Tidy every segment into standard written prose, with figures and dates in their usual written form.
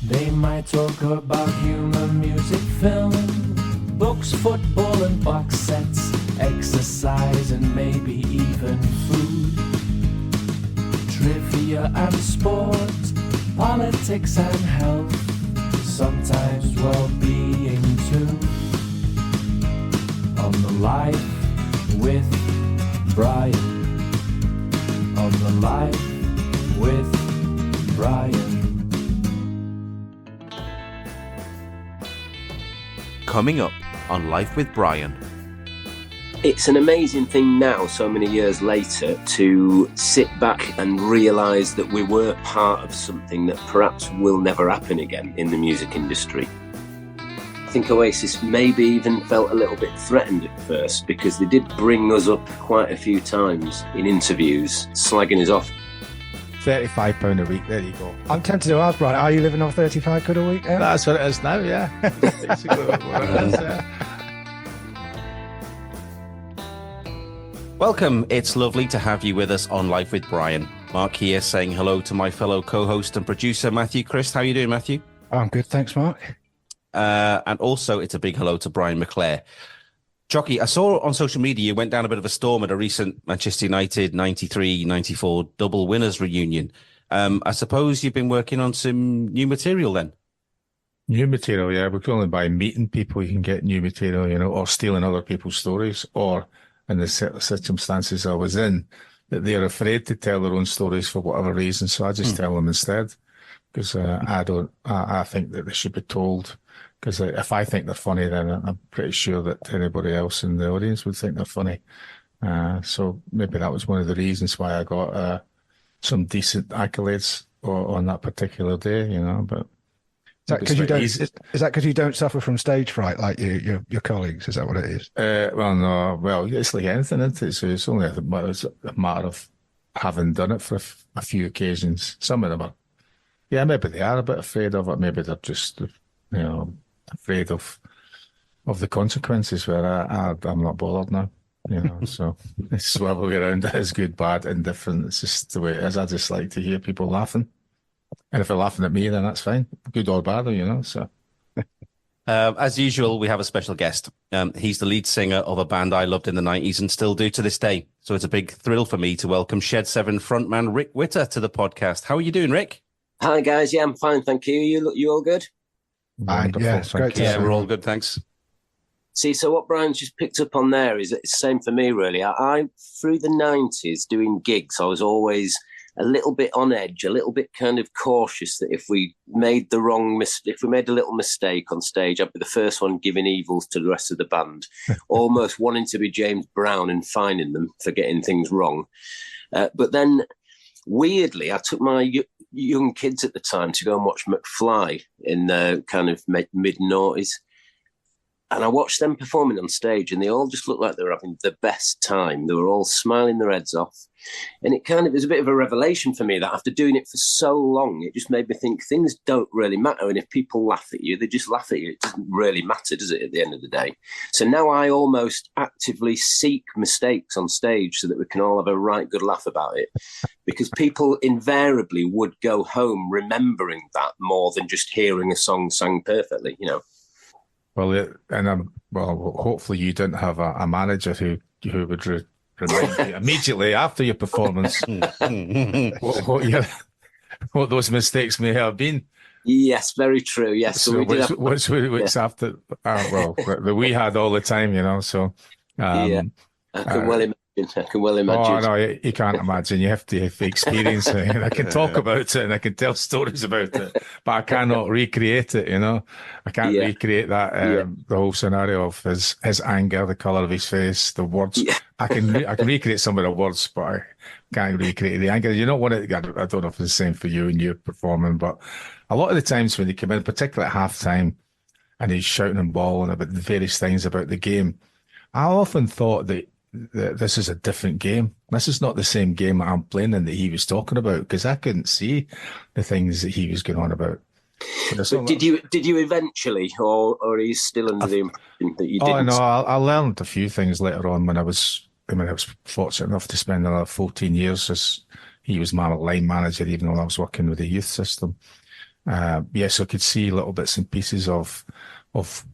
They might talk about humor, music, film, books, football and box sets, exercise and maybe even food, trivia and sport, politics and health, sometimes well-being too. On the Life with Brian. On the Life with Brian. Coming up on Life with Brian. It's an amazing thing now, so many years later, to sit back and realise that we were part of something that perhaps will never happen again in the music industry. I think Oasis maybe even felt a little bit threatened at first because they did bring us up quite a few times in interviews, slagging us off. £35 a week, there you go. I'm tempted to ask, Brian, are you living off 35 quid a week? Yeah? That's what it is now, yeah. Basically what it is, yeah. Welcome. It's lovely to have you with us on Life with Brian. Mark here saying hello to my fellow co-host and producer, Matthew Christ. How are you doing, Matthew? Oh, I'm good, thanks, Mark. And also, it's a big hello to Brian McClare. Jockey, I saw on social media you went down a bit of a storm at a recent Manchester United 93-94 double winners reunion. I suppose you've been working on some new material then? New material, yeah. We can only by meeting people you can get new material, you know, or stealing other people's stories, or in the circumstances I was in, that they're afraid to tell their own stories for whatever reason. So I just tell them instead, because I think that they should be told. Because if I think they're funny, then I'm pretty sure that anybody else in the audience would think they're funny. So maybe that was one of the reasons why I got some decent accolades on that particular day, you know. But is that because you don't suffer from stage fright like your colleagues? Is that what it is? Well, no. Well, it's like anything, isn't it? So it's only a matter of having done it for a few occasions. Some of them are, yeah, maybe they are a bit afraid of it. Maybe they're just, you know, afraid of the consequences, where I'm not bothered now, you know. So it's whatever way around it is, good, bad, indifferent. It's just the way it is. I just like to hear people laughing, and if they're laughing at me, then that's fine, good or bad, you know. So as usual, we have a special guest. He's the lead singer of a band I loved in the 90s and still do to this day. So it's a big thrill for me to welcome Shed 7 frontman Rick Witter to the podcast. How are you doing, Rick? Hi guys, yeah, I'm fine, thank you. You all good? Yeah, it's great to see you. We're all good, thanks. See, so what Brian's just picked up on there is it's the same for me, really. I through the 90s doing gigs, I was always a little bit on edge, a little bit kind of cautious that if we made a little mistake on stage, I'd be the first one giving evils to the rest of the band, almost wanting to be James Brown and fining them for getting things wrong. But then, weirdly, I took my young kids at the time to go and watch McFly in the kind of mid-noughties. And I watched them performing on stage, and they all just looked like they were having the best time. They were all smiling their heads off. And it kind of was a bit of a revelation for me that after doing it for so long, it just made me think things don't really matter. And if people laugh at you, they just laugh at you. It doesn't really matter, does it, at the end of the day? So now I almost actively seek mistakes on stage so that we can all have a right good laugh about it. Because people invariably would go home remembering that more than just hearing a song sung perfectly, you know. Well, hopefully you didn't have a manager who would remind you immediately after your performance what those mistakes may have been. Yes, very true. Yes, so which after we had all the time, you know. So yeah, I can well imagine. Oh no, you can't imagine. You have to have experience it. I can talk about it and I can tell stories about it, but I cannot recreate it. You know, I can't recreate that the whole scenario of his anger, the colour of his face, the words. Yeah. I can recreate some of the words, but I can't recreate the anger. You know what? I don't know if it's the same for you and you're performing, but a lot of the times when they come in, particularly at half time, and he's shouting and bawling about the various things about the game, I often thought that this is a different game. This is not the same game that I'm playing in that he was talking about, because I couldn't see the things that he was going on about. But did you eventually, or are you still under the impression that you didn't? Oh no, I learned a few things later on when I was fortunate enough to spend another 14 years as he was my line manager, even though I was working with the youth system. So I could see little bits and pieces of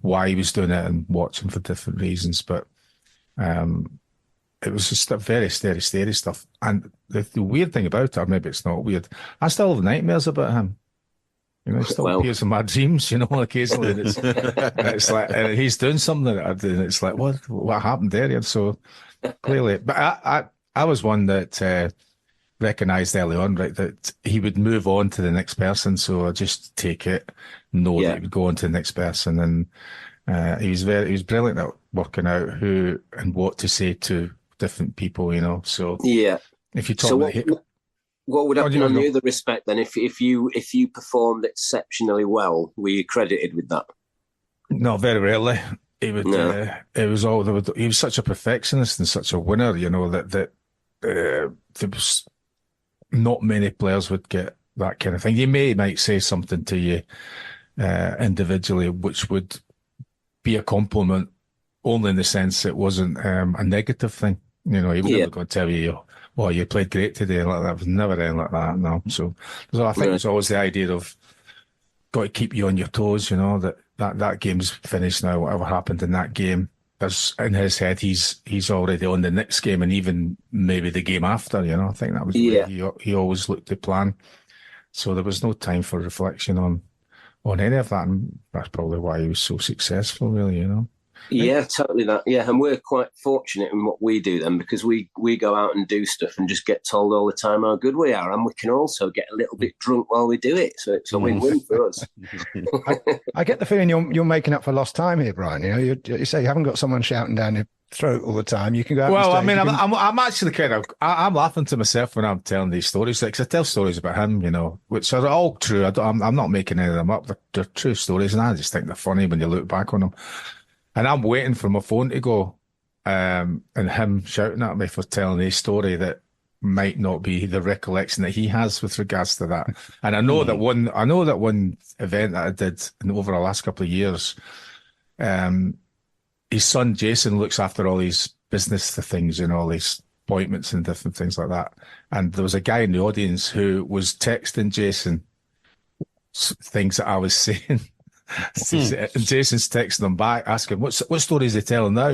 why he was doing it and watching for different reasons. But it was just a very scary stuff. And the weird thing about it, or maybe it's not weird, I still have nightmares about him. He still appears in my dreams, occasionally. And it's like, and he's doing something, and it's like, what happened there? And so clearly, but I was one that recognised early on, right, that he would move on to the next person. So I just take it, know that he would go on to the next person. And he was brilliant at working out who and what to say to different people, So if you talk what would happen on the other respect then? If you performed exceptionally well, were you credited with that? No, very rarely. He would. No. It was all. He was such a perfectionist and such a winner, that there was not many players would get that kind of thing. He might say something to you individually, which would be a compliment, only in the sense it wasn't a negative thing. He would never go and tell you, "Oh, you played great today." Like that. It was never anything like that. No. So I think there's always the idea of got to keep you on your toes. That game's finished now. Whatever happened in that game, there's in his head. He's already on the next game, and even maybe the game after. I think that was he always looked to plan. So there was no time for reflection on any of that, and that's probably why he was so successful. Really, Yeah, totally that. Yeah, and we're quite fortunate in what we do then, because we go out and do stuff and just get told all the time how good we are, and we can also get a little bit drunk while we do it. So it's a win-win for us. I get the feeling you're making up for lost time here, Brian. You say you haven't got someone shouting down your throat all the time. You can go out. Well, I'm actually I'm laughing to myself when I'm telling these stories, because I tell stories about him, which are all true. I'm not making any of them up. They're true stories, and I just think they're funny when you look back on them. And I'm waiting for my phone to go, and him shouting at me for telling a story that might not be the recollection that he has with regards to that. And I know that one event that I did over the last couple of years, his son Jason looks after all these business things, all these appointments and different things like that. And there was a guy in the audience who was texting Jason things that I was saying. And Jason's texting him back, asking, what story is he telling now,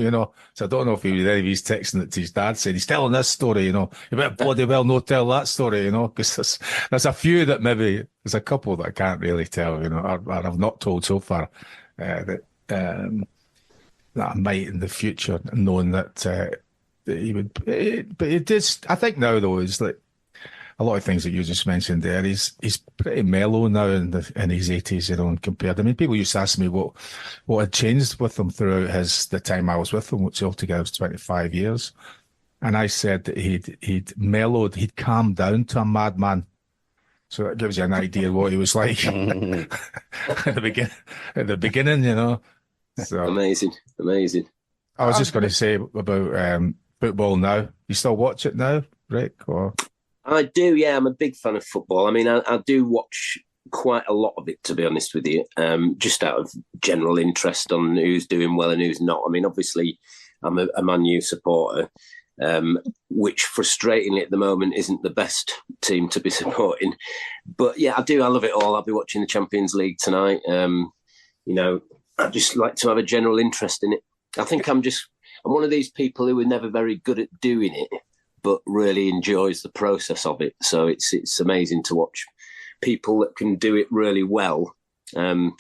So I don't know if he's texting it to his dad, saying, he's telling this story, You better bloody well not tell that story, because there's a few that maybe, there's a couple that I can't really tell, or I've not told so far, that I might in the future, knowing that he would, but it did, I think now though, is like, a lot of things that you just mentioned there, he's pretty mellow now in his 80s, compared. I mean, people used to ask me what had changed with him throughout the time I was with him, which altogether was 25 years. And I said that he'd mellowed, he'd calmed down to a madman. So that gives you an idea of what he was like at the beginning, So, amazing. I was just going to say about football now. You still watch it now, Rick? Or? I do, yeah. I'm a big fan of football. I mean, I do watch quite a lot of it, to be honest with you, just out of general interest on who's doing well and who's not. I mean, obviously, I'm a Man U supporter, which frustratingly at the moment isn't the best team to be supporting. But yeah, I do. I love it all. I'll be watching the Champions League tonight. I just like to have a general interest in it. I think I'm one of these people who are never very good at doing it, but really enjoys the process of it. So it's amazing to watch people that can do it really well. The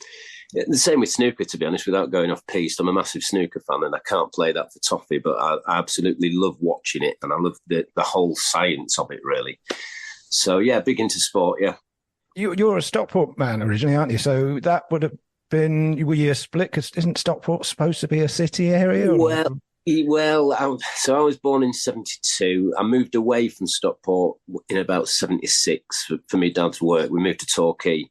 same with snooker, to be honest, without going off piste. I'm a massive snooker fan, and I can't play that for toffee, but I absolutely love watching it, and I love the whole science of it, really. So, yeah, big into sport, yeah. You're a Stockport man originally, aren't you? So that would have been, were you split? Because isn't Stockport supposed to be a city area? So I was born in 72. I moved away from Stockport in about 76 for my dad's work. We moved to Torquay.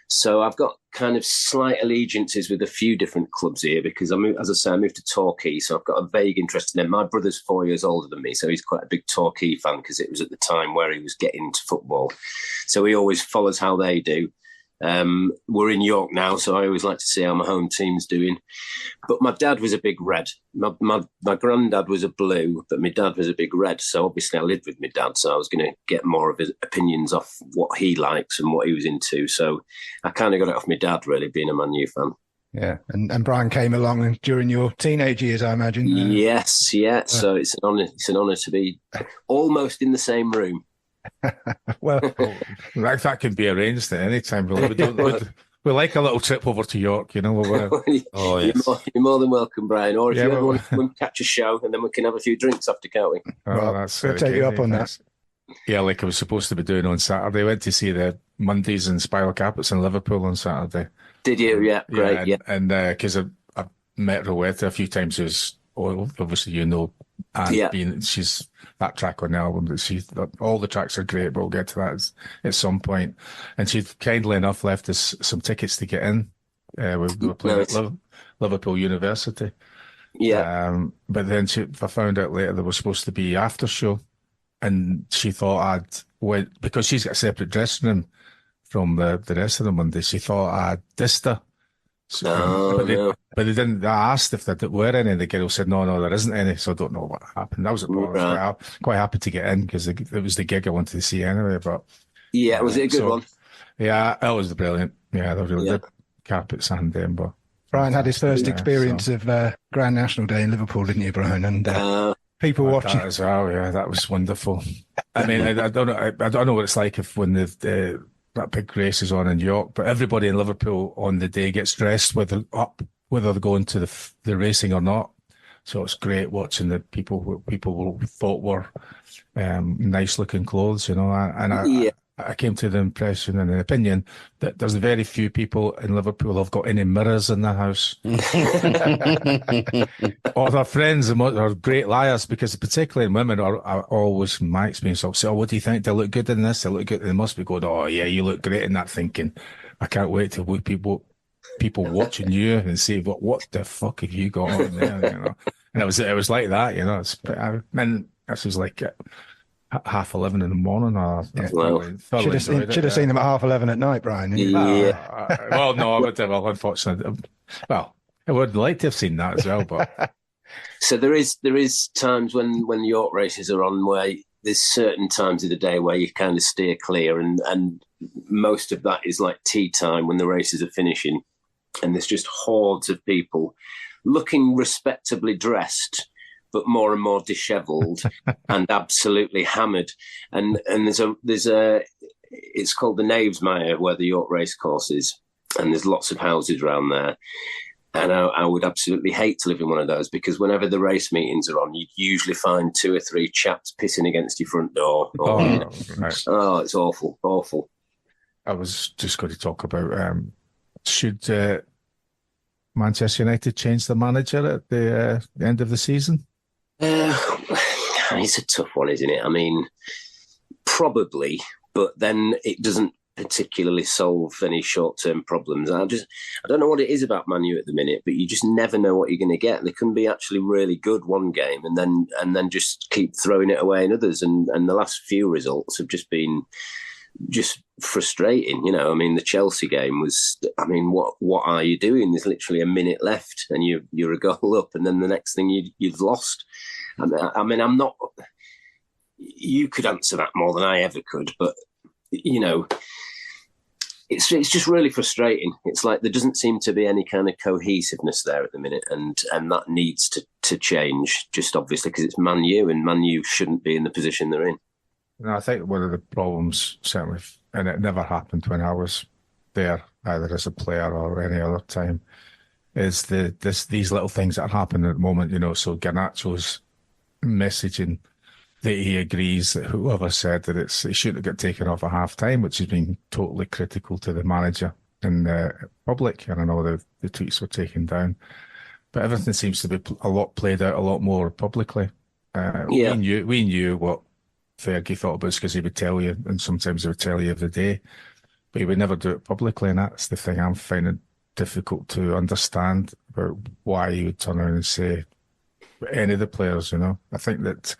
So I've got kind of slight allegiances with a few different clubs here because I moved to Torquay. So I've got a vague interest in them. My brother's 4 years older than me, so he's quite a big Torquay fan because it was at the time where he was getting into football. So he always follows how they do. We're in York now, so I always like to see how my home team's doing. But my dad was a big red. My granddad was a blue, but my dad was a big red. So obviously I lived with my dad, so I was going to get more of his opinions off what he likes and what he was into. So I kind of got it off my dad, really, being a Man U fan. Yeah, and Brian came along during your teenage years, I imagine. Yes, yeah. So it's an honour. It's an honour to be almost in the same room. Well, that can be arranged at any time. We like a little trip over to York, you know. Oh, yes. You're more than welcome, Brian. Or if you ever want to catch a show, and then we can have a few drinks after, can't we? I'll take you up on that. Yeah, like I was supposed to be doing on Saturday. I went to see the Mondays and Spiral Capits in Liverpool on Saturday. Did you? Yeah, great. Yeah, and because I met Rick Witter a few times, who's obviously and she's that track on the album that all the tracks are great, but we'll get to that at some point. And she kindly enough left us some tickets to get in. We were playing at Liverpool University. Yeah. But then I found out later there was supposed to be after show, and she thought because she's got a separate dressing room from the rest of the Monday. She thought I'd dissed her. But they didn't. I asked if there were any, and the girl said, no, there isn't any, so I don't know what happened. That was a problem. Right. I was quite happy to get in because it was the gig I wanted to see anyway. But yeah, was it a good one? Yeah, that was brilliant. Yeah, they really did. Carpets and but Brian had his first experience of Grand National Day in Liverpool, didn't you, Brian? And people watching that as well. Yeah, that was wonderful. I mean, I don't know what it's like when that big race is on in York, but everybody in Liverpool on the day gets dressed whether they're going to the racing or not. So it's great watching the people thought were nice looking clothes, you know. I came to the impression and the opinion that there's very few people in Liverpool who've got any mirrors in their house. Or their friends are great liars, because particularly women are always, in my experience, I'll say, what do you think? They look good in this? They look good. They must be going, oh yeah, you look great in that, thinking, I can't wait to look people watching you and say, what the fuck have you got on there? You know? And it was like that, you know. And this was like 11:30 in the morning. Should have seen them at 11:30 at night, Brian. Yeah. Well, no, well, unfortunately, well, I would like to have seen that as well, but. So there is times when the York races are on where there's certain times of the day where you kind of steer clear, and most of that is like tea time when the races are finishing, and there's just hordes of people looking respectably dressed, but more and more dishevelled and absolutely hammered. And there's a it's called the Knavesmire, where the York racecourse is, and there's lots of houses around there. And I would absolutely hate to live in one of those, because whenever the race meetings are on, you'd usually find 2 or 3 chaps pissing against your front door. Right. Oh, it's awful, awful. I was just going to talk about should Manchester United change the manager at the end of the season? It's a tough one, isn't it? I mean, probably, but then it doesn't particularly solve any short-term problems. I don't know what it is about Man U at the minute, but you just never know what you're going to get. They can be actually really good one game and then just keep throwing it away in others. And the last few results have just been just frustrating. You know, I mean, the Chelsea game was, I mean, what are you doing? There's literally a minute left and you're a goal up, and then the next thing you've lost. I mean, I'm not, you could answer that more than I ever could, but you know, it's just really frustrating. It's like there doesn't seem to be any kind of cohesiveness there at the minute, and that needs to change, just obviously because it's Man U, and Man U shouldn't be in the position they're in. No, I think one of the problems, certainly, and it never happened when I was there, either as a player or any other time, is these little things that are happening at the moment, you know. So Garnacho's messaging that he agrees that whoever said that it shouldn't have got taken off at half time, which has been totally critical to the manager in the public. And I know the tweets were taken down, but everything seems to be played out a lot more publicly. We knew what Fergie thought about us because he would tell you, and sometimes he would tell you of the day, but he would never do it publicly. And that's the thing I'm finding difficult to understand about why he would turn around and say any of the players, you know. I think that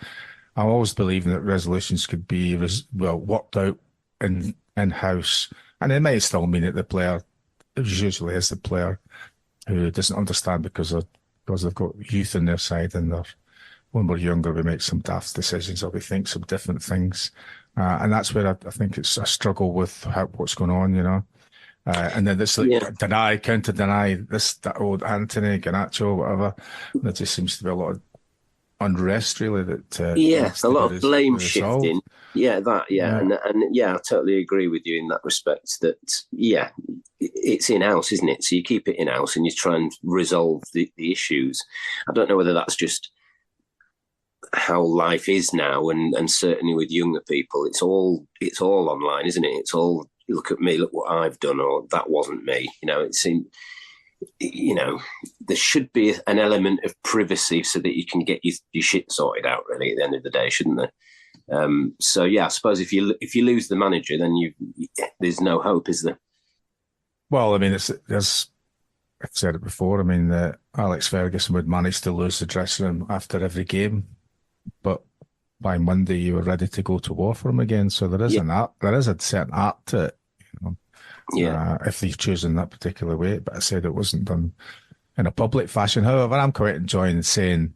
I'm always believing that resolutions could be worked out in-house And it might still mean that the player, it usually is the player who doesn't understand because they've got youth on their side, and when we're younger, we make some daft decisions or we think some different things. And that's where I think it's a struggle with what's going on, and then it's like deny, counter deny, that old Anthony, Garnacho, whatever. There just seems to be a lot of unrest, really. A lot of blame shifting. And I totally agree with you in that respect. That it's in house, isn't it? So you keep it in house and you try and resolve the issues. I don't know whether that's just how life is now, and certainly with younger people, it's all online, isn't it? It's all, look at me, look what I've done, or that wasn't me. It seems, there should be an element of privacy so that you can get your shit sorted out, really, at the end of the day, shouldn't there? I suppose if you lose the manager, then there's no hope, is there? Well, I mean, I've said it before. I mean, Alex Ferguson would manage to lose the dressing room after every game, but by Monday you were ready to go to war for him again. So there is an art. There is a certain art to it, if they've chosen that particular way. But I said it wasn't done in a public fashion. However, I'm quite enjoying saying,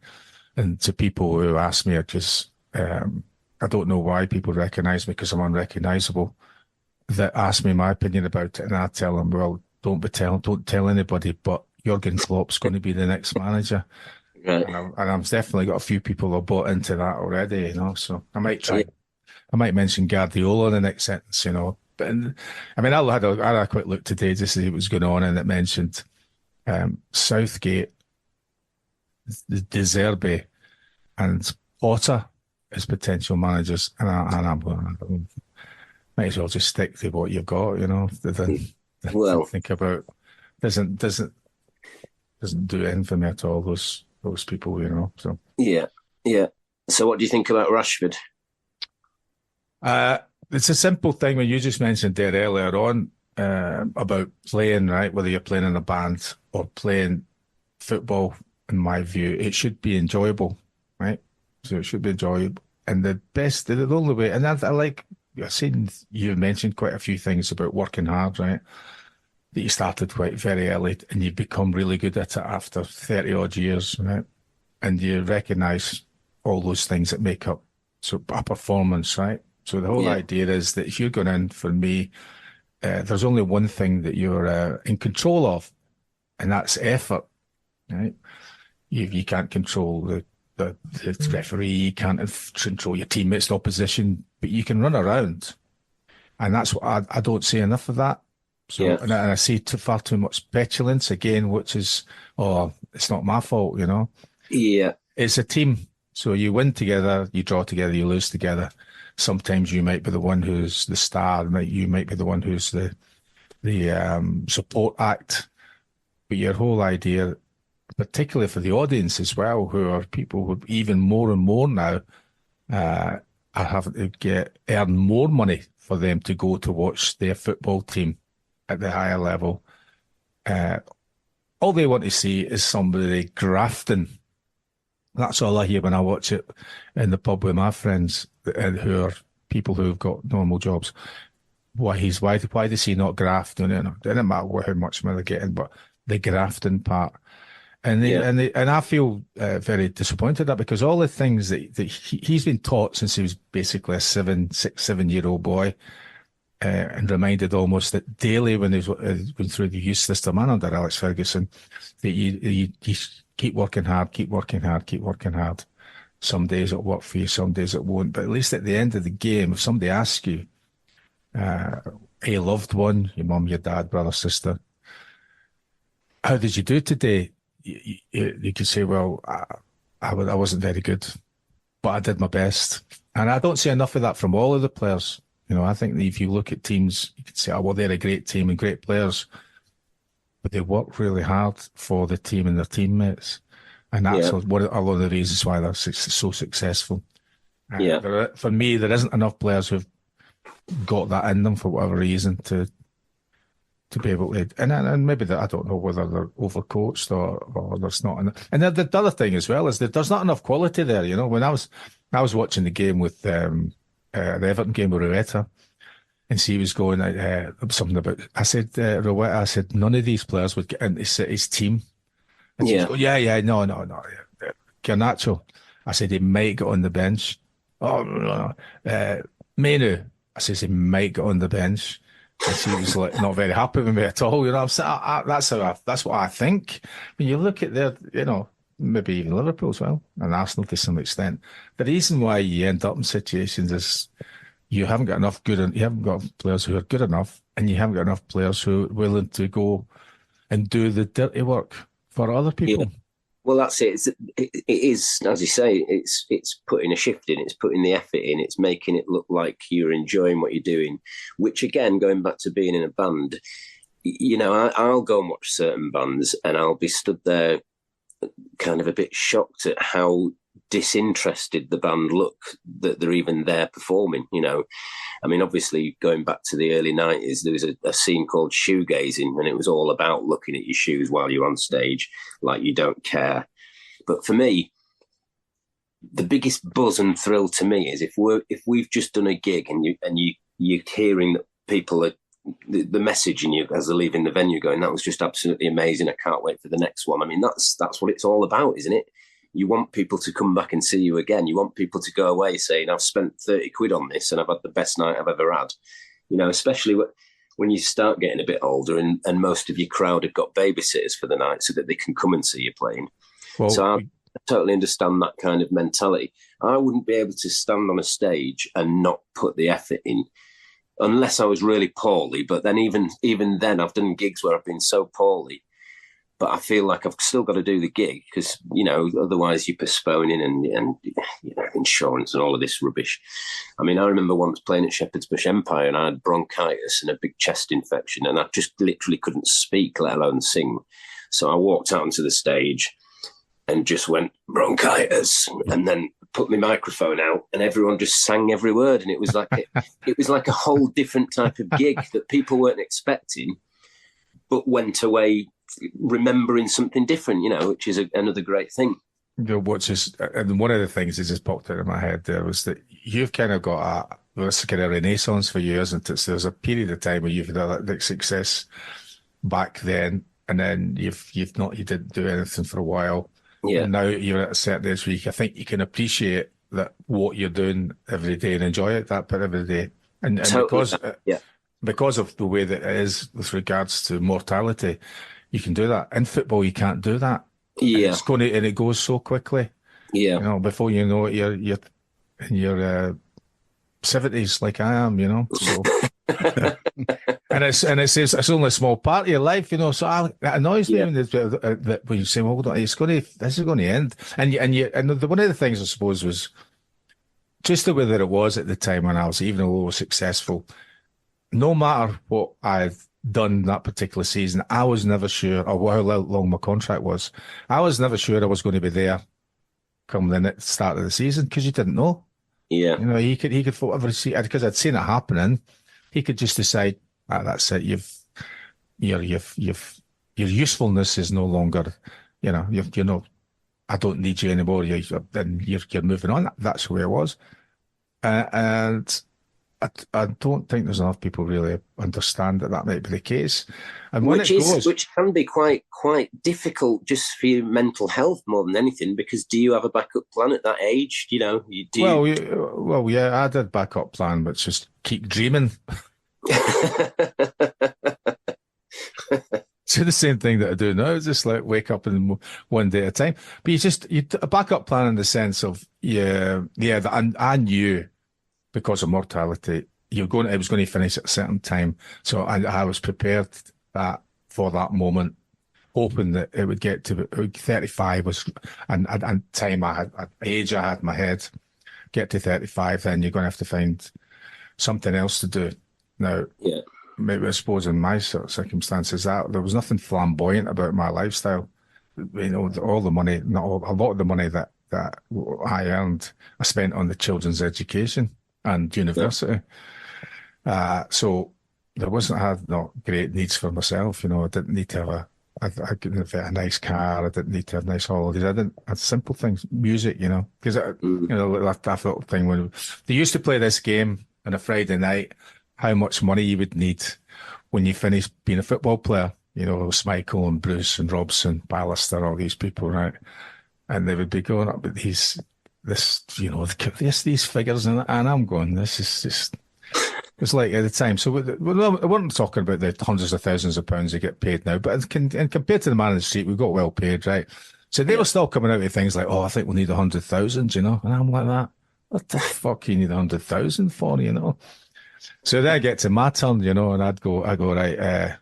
and to people who ask me, I don't know why people recognise me because I'm unrecognisable, that ask me my opinion about it, and I tell them, well, don't tell anybody, but Jurgen Klopp's going to be the next manager. Right. And I've definitely got a few people who have bought into that already, so I might mention Guardiola in the next sentence, But I mean, I had a quick look today just to see what was going on, and it mentioned Southgate, the De Zerbi, and Potter as potential managers, and I'm going, might as well just stick to what you've got, Well, think about doesn't do anything for me at all. Those people, So yeah. So what do you think about Rashford? It's a simple thing when you just mentioned there earlier on about playing, right? Whether you're playing in a band or playing football, in my view, it should be enjoyable, right? So it should be enjoyable, and the only way, and I've seen you mentioned quite a few things about working hard, right? That you started quite very early and you become really good at it after 30 odd years, right? And you recognise all those things that make up a performance, right? So the whole idea is that if you're going in, for me, there's only one thing that you're in control of, and that's effort, right? You can't control the referee, you can't control your teammates in opposition, but you can run around. And that's what I don't see enough of that. So, and I see far too much petulance again, which is, it's not my fault, Yeah. It's a team. So you win together, you draw together, you lose together. Sometimes you might be the one who's the star, you might be the one who's the support act. But your whole idea, particularly for the audience as well, who are people who even more and more now are having to earn more money for them to go to watch their football team at the higher level. All they want to see is somebody grafting. That's all I hear when I watch it in the pub with my friends, who are people who've got normal jobs. Why does he not graft? It doesn't matter how much money they're getting, but the grafting part. And I feel very disappointed at that, because all the things that he's been taught since he was basically a 7-year-old boy, and reminded almost that daily when he was going through the youth system and under Alex Ferguson, that you keep working hard, keep working hard, keep working hard. Some days it'll work for you, some days it won't. But at least at the end of the game, if somebody asks you, a loved one, your mum, your dad, brother, sister, how did you do today? You could say, well, I wasn't very good, but I did my best. And I don't see enough of that from all of the players. I think that if you look at teams, you could say, oh, well, they're a great team and great players, but they work really hard for the team and their teammates. And that's a lot of the reasons why they're so successful. For me, there isn't enough players who've got that in them for whatever reason to be able to, and maybe I don't know whether they're overcoached or there's not enough. And the other thing as well is that there's not enough quality there. When I was watching the game with the Everton game with Rick Witter, and she was going something about. I said, Rowetta, I said none of these players would get into City's team. And she was going, no. Garnacho, I said he might get on the bench. Oh no. Menu, I says he might get on the bench. And she was like not very happy with me at all. You know, I'm saying that's what I think. When you look at their, you know, maybe even Liverpool as well, and Arsenal to some extent. The reason why you end up in situations is you haven't got players who are good enough, and you haven't got enough players who are willing to go and do the dirty work for other people. Yeah. Well, that's it. It is, as you say, it's putting a shift in, it's putting the effort in, it's making it look like you're enjoying what you're doing, which again, going back to being in a band, you know, I'll go and watch certain bands and I'll be stood there kind of a bit shocked at how disinterested the band look that they're even there performing, you know. I mean, obviously, going back to the early 90s, there was a scene called shoegazing, and it was all about looking at your shoes while you're on stage, like you don't care. But for me, the biggest buzz and thrill to me is if we've just done a gig and you're hearing that people are the message in you as they're leaving the venue going, that was just absolutely amazing. I can't wait for the next one. I mean, that's what it's all about, isn't it? You want people to come back and see you again. You want people to go away saying, I've spent 30 quid on this and I've had the best night I've ever had. You know, especially when you start getting a bit older and most of your crowd have got babysitters for the night so that they can come and see you playing. Well, so I totally understand that kind of mentality. I wouldn't be able to stand on a stage and not put the effort in unless I was really poorly. But then even then, I've done gigs where I've been so poorly, but I feel like I've still got to do the gig because, you know, otherwise you're postponing and you know, insurance and all of this rubbish. I mean, I remember once playing at Shepherd's Bush Empire and I had bronchitis and a big chest infection and I just literally couldn't speak, let alone sing. So I walked out onto the stage and just went, bronchitis, and then put my microphone out and everyone just sang every word. And it was like a whole different type of gig that people weren't expecting, but went away remembering something different, you know, which is another great thing. You know, and one of the things that just popped out of my head there was that you've kind of got this kind of renaissance for you, isn't it? So there's a period of time where you've had that success back then, and then you didn't do anything for a while. Yeah. And now you're at a certain age where I think you can appreciate that what you're doing every day and enjoy it that bit every day. And totally. Because of the way that it is with regards to mortality, you can do that. In football, you can't do that. Yeah, and it goes so quickly. Yeah, you know, before you know it, you're in your 70s, like I am. You know, so and it's only a small part of your life, you know. So it annoys me that when you say, "Well, hold on, this is going to end," and one of the things I suppose was just the way that it was at the time when I was, even though I was successful. No matter what I've done that particular season, I was never sure, or how long my contract was. I was never sure I was going to be there come the start of the season because you didn't know. Yeah, you know, he could for whatever because I'd seen it happening. He could just decide, that's it. Your usefulness is no longer, you know, you're not. I don't need you anymore. You're moving on. That's the way it was, and. I don't think there's enough people really understand that might be the case, and which can be quite difficult just for your mental health more than anything. Because do you have a backup plan at that age? You know, well, yeah, I did backup plan, but just keep dreaming. So the same thing that I do now, just like wake up and one day at a time. But a backup plan in the sense of I knew. Because of mortality, it was going to finish at a certain time. So I was prepared for that moment, hoping that it would get to 35 and time age I had in my head. Get to 35, then you're going to have to find something else to do. Now, maybe I suppose in my sort of circumstances, that there was nothing flamboyant about my lifestyle. You know, all the money, a lot of the money that I earned, I spent on the children's education and university. So I had no great needs for myself. You know, I didn't need to have a nice car. I didn't need to have nice holidays. I had simple things, music, you know, because you know, that thing when they used to play this game on a Friday night, how much money you would need when you finish being a football player. You know, Schmeichel and Bruce and Robson, Ballister, all these people, right? And they would be going up with these figures, and I'm going, this is just, it's like at the time. So we weren't talking about the hundreds of thousands of pounds they get paid now, but and compared to the man in the street, we got well paid, right? So they were still coming out with things like, oh, I think we'll need 100,000, you know? And I'm like that. What the fuck you need 100,000 for, you know? So then I get to my turn, you know, and I go, right,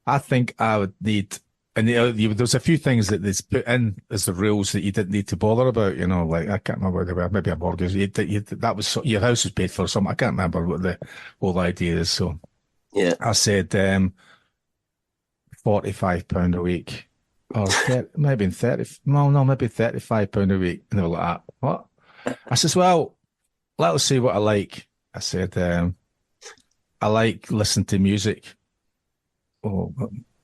I think I would need, and there's a few things that they've put in as the rules that you didn't need to bother about, you know, like, I can't remember what they were, maybe a mortgage, that was, your house was paid for something, I can't remember what the whole idea is, so. Yeah. I said, £45 a week, or maybe £35 a week, and they were like, what? I says, well, let's see what I like. I said, I like listening to music. Oh,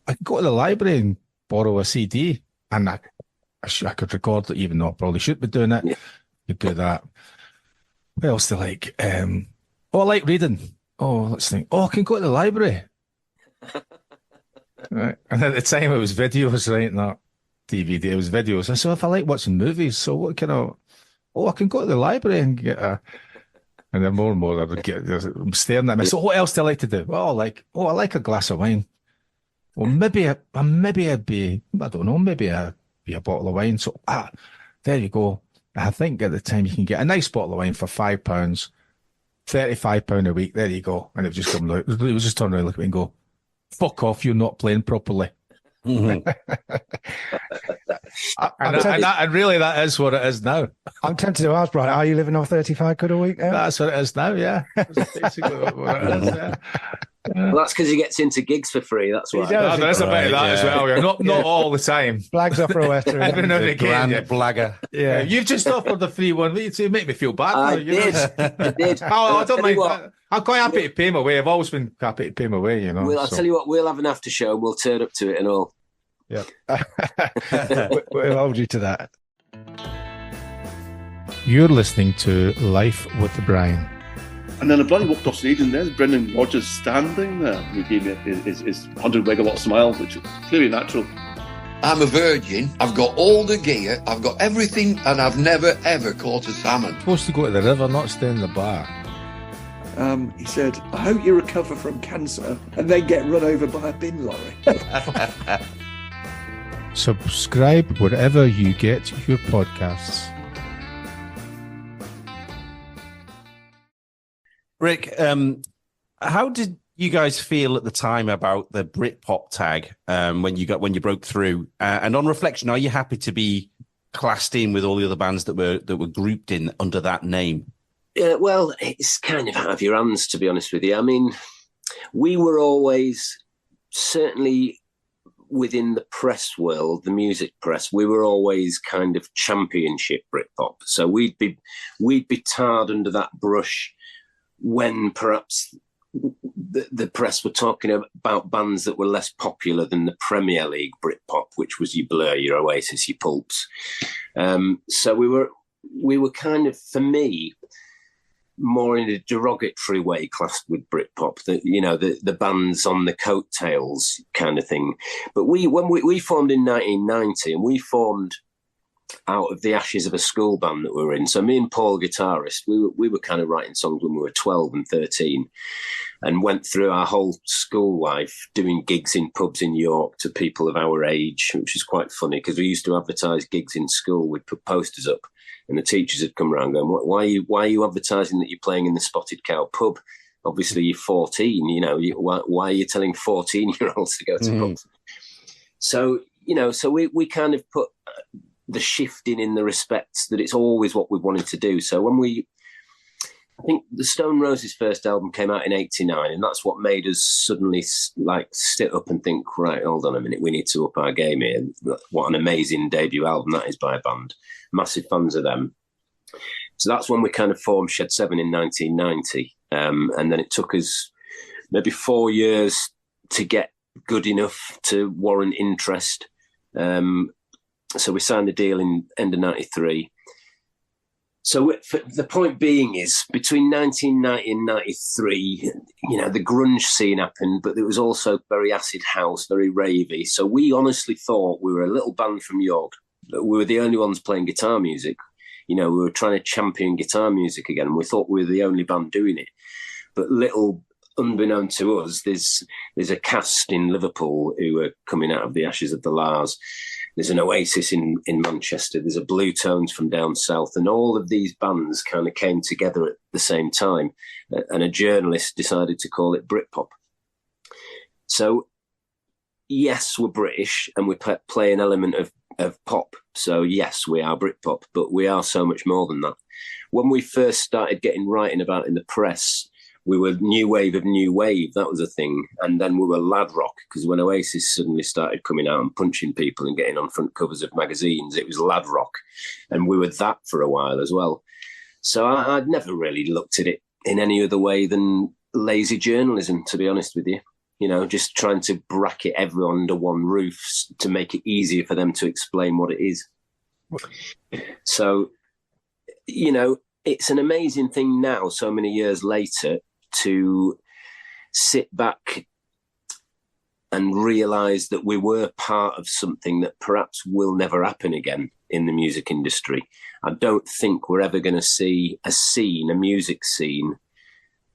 I could go to the library and borrow a CD, and I could record it, even though I probably shouldn't be doing it. Yeah. Could do that. What else do I like? I like reading. Oh, let's think. Oh, I can go to the library. Right. And at the time, it was videos, right? Not DVD. It was videos. I said, if I like watching movies, so what kind of? Oh, I can go to the library and get a. And then more and more, I'm staring at me. So what else do I like to do? Well, I like a glass of wine. Well, maybe I'd be, I don't know, maybe I'd be a bottle of wine. So, there you go. I think at the time you can get a nice bottle of wine for £5, £35 a week. There you go. And it would just come out. It was just turn around and look at me and go, fuck off, you're not playing properly. Mm-hmm. and really, that is what it is now. I'm tempted to ask, Brian, are you living off 35 quid a week now? That's what it is now, yeah. That's basically what it is, yeah. Well, that's because he gets into gigs for free. That's why. There's a bit of that as well. Yeah. Not all the time. Blags off Rowetta. Every now and again. Grand blagger. Yeah. You've just offered the free one. You make me feel bad. I did. I don't mind. I'm quite happy to pay him away. I've always been happy to pay him away, you know. I'll tell you what, we'll have an after show and we'll turn up to it and all. Yeah. We'll hold you to that. You're listening to Life with Brian. And then I bloody walked off stage, and there's Brendan Rodgers standing there. He gave me his 100 megawatt smile, which is clearly natural. I'm a virgin. I've got all the gear. I've got everything, and I've never, ever caught a salmon. You're supposed to go to the river, not stay in the bar. He said, I hope you recover from cancer and then get run over by a bin lorry. Subscribe wherever you get your podcasts. Rick, how did you guys feel at the time about the Britpop tag when you broke through? And on reflection, are you happy to be classed in with all the other bands that were grouped in under that name? Yeah, well, it's kind of out of your hands, to be honest with you. I mean, we were always, certainly within the press world, the music press, we were always kind of championship Britpop. So we'd be tarred under that brush when perhaps the press were talking about bands that were less popular than the Premier League Britpop, which was your Blur, your Oasis, your Pulps. So we were kind of, for me, more in a derogatory way classed with Britpop, the bands on the coattails kind of thing. But when we formed in 1990, and we formed out of the ashes of a school band that we were in. So me and Paul, guitarist, we were kind of writing songs when we were 12 and 13 and went through our whole school life doing gigs in pubs in York to people of our age, which is quite funny because we used to advertise gigs in school. We'd put posters up and the teachers had come around going, why are you advertising that you're playing in the Spotted Cow pub? Obviously you're 14, why are you telling 14-year-olds to go to pubs? So, so we kind of put the shifting in the respects that it's always what we wanted to do. So I think the Stone Roses' first album came out in 89, and that's what made us suddenly sit up and think, right, hold on a minute, we need to up our game here. What an amazing debut album that is by a band. Massive fans of them. So that's when we kind of formed Shed 7 in 1990. And then it took us maybe 4 years to get good enough to warrant interest. So we signed the deal in end of 93. So the point being is, between 1990 and 93, the grunge scene happened, but there was also very acid house, very ravey. So we honestly thought we were a little band from York. We were the only ones playing guitar music. We were trying to champion guitar music again. We thought we were the only band doing it. But little unbeknown to us, there's a cast in Liverpool who are coming out of the ashes of the Lars. There's an Oasis in Manchester. There's a Blue Tones from down south. And all of these bands kind of came together at the same time. And a journalist decided to call it Britpop. So, yes, we're British and we play an element of pop. So, yes, we are Britpop, but we are so much more than that. When we first started writing about in the press, we were new wave of new wave. That was a thing. And then we were lad rock, because when Oasis suddenly started coming out and punching people and getting on front covers of magazines, it was lad rock. And we were that for a while as well. So I'd never really looked at it in any other way than lazy journalism, to be honest with you. Just trying to bracket everyone under one roof to make it easier for them to explain what it is. So, it's an amazing thing now, so many years later, to sit back and realise that we were part of something that perhaps will never happen again in the music industry. I don't think we're ever going to see a music scene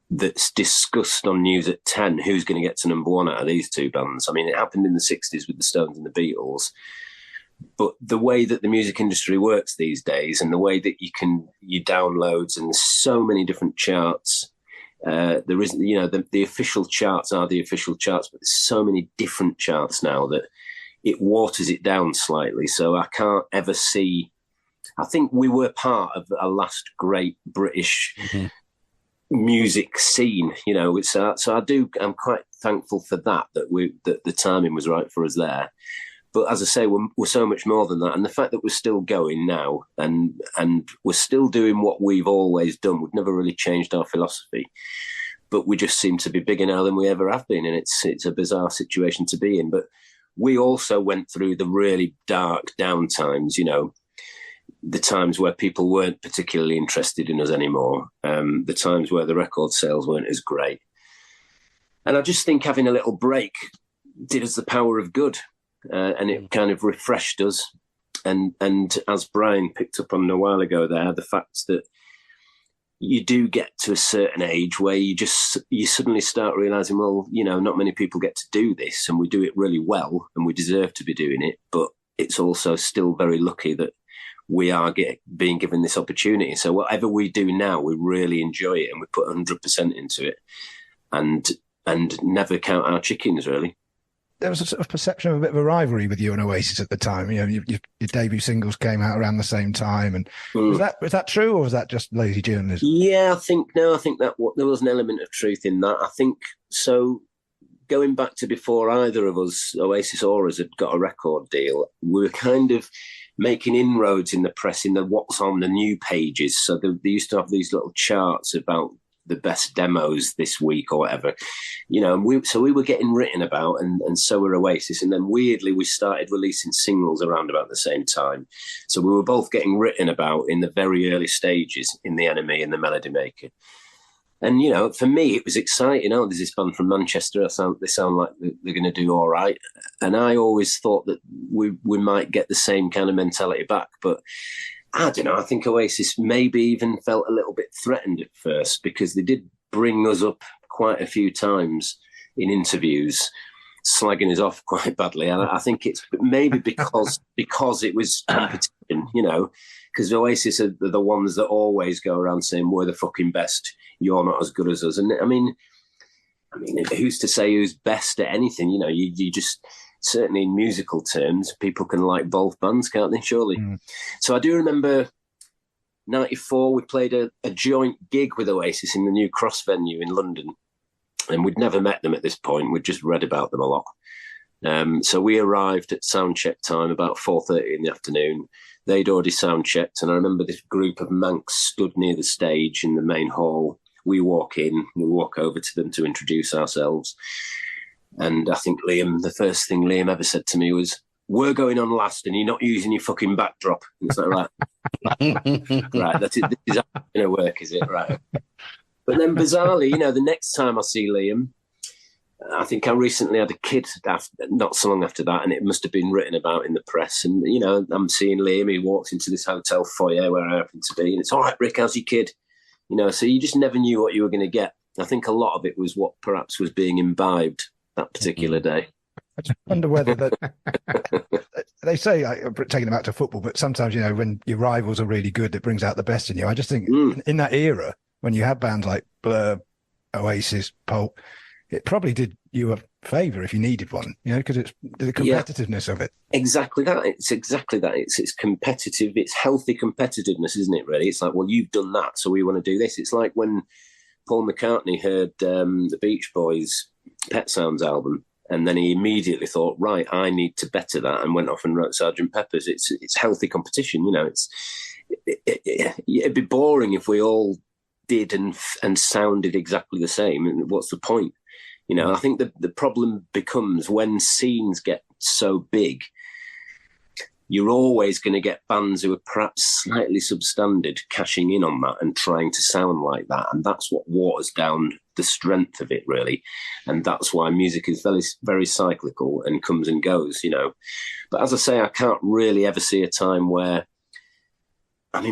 that's discussed on News at 10, who's going to get to number one out of these two bands. I mean, it happened in the 60s with the Stones and the Beatles. But the way that the music industry works these days, and the way that you downloads, and there's so many different charts, there isn't, the official charts are the official charts, but there's so many different charts now that it waters it down slightly. So I can't ever see. I think we were part of a last great British music scene, So I'm quite thankful for that the timing was right for us there. But as I say, we're so much more than that. And the fact that we're still going now and we're still doing what we've always done, we've never really changed our philosophy, but we just seem to be bigger now than we ever have been. And it's a bizarre situation to be in. But we also went through the really dark down times, the times where people weren't particularly interested in us anymore, the times where the record sales weren't as great. And I just think having a little break did us the power of good. And it kind of refreshed us. And as Brian picked up on a while ago there, the fact that you do get to a certain age where you suddenly start realising, well, not many people get to do this, and we do it really well, and we deserve to be doing it. But it's also still very lucky that we are being given this opportunity. So whatever we do now, we really enjoy it, and we put 100% into it, and never count our chickens, really. There was a sort of perception of a bit of a rivalry with you and Oasis at the time. Your debut singles came out around the same time, and was that true, or was that just lazy journalism? Yeah, I think that there was an element of truth in that. I think so. Going back to before either of us, Oasis or us, had got a record deal, we were kind of making inroads in the press, in the what's on the new pages. So they used to have these little charts about the best demos this week or whatever, and we were getting written about, and so were Oasis. And then weirdly, we started releasing singles around about the same time. So we were both getting written about in the very early stages in The Enemy and The Melody Maker. And, for me, it was exciting. Oh, there's this band from Manchester. They sound like they're going to do all right. And I always thought that we might get the same kind of mentality back. But I don't know, I think Oasis maybe even felt a little bit threatened at first, because they did bring us up quite a few times in interviews, slagging us off quite badly. And I think it's maybe because it was competition, because Oasis are the ones that always go around saying, we're the fucking best, you're not as good as us. And I mean, who's to say who's best at anything? You just... Certainly in musical terms, people can like both bands, can't they, surely? So I do remember 94, we played a joint gig with Oasis in the New Cross venue in London. And we'd never met them at this point. We'd just read about them a lot. So we arrived at soundcheck time about 4:30 in the afternoon. They'd already soundchecked. And I remember this group of Mancs stood near the stage in the main hall. We walk in, we walk over to them to introduce ourselves. And I think the first thing Liam ever said to me was, we're going on last and you're not using your fucking backdrop. And it's like, right, Right, this is going to work, is it? Right. But then bizarrely, the next time I see Liam, I think I recently had a kid not so long after that, and it must have been written about in the press. And, I'm seeing Liam, he walks into this hotel foyer where I happen to be, and it's, all right, Rick, how's your kid? So you just never knew what you were going to get. I think a lot of it was what perhaps was being imbibed that particular day. I just wonder whether they say, taking them out to football, but sometimes, when your rivals are really good, it brings out the best in you. I just think in that era, when you had bands like Blur, Oasis, Pulp, it probably did you a favour if you needed one, because it's the competitiveness of it. Exactly that. It's exactly that. It's competitive. It's healthy competitiveness, isn't it, really? It's like, well, you've done that, so we want to do this. It's like when Paul McCartney heard the Beach Boys' Pet Sounds album, and then he immediately thought, right, I need to better that, and went off and wrote Sgt. Pepper's. It's healthy competition, it'd be boring if we all did and sounded exactly the same. And what's the point? I think the problem becomes when scenes get so big, you're always going to get bands who are perhaps slightly substandard cashing in on that and trying to sound like that. And that's what waters down the strength of it, really. And that's why music is very, very cyclical and comes and goes, But as I say, I can't really ever see a time where,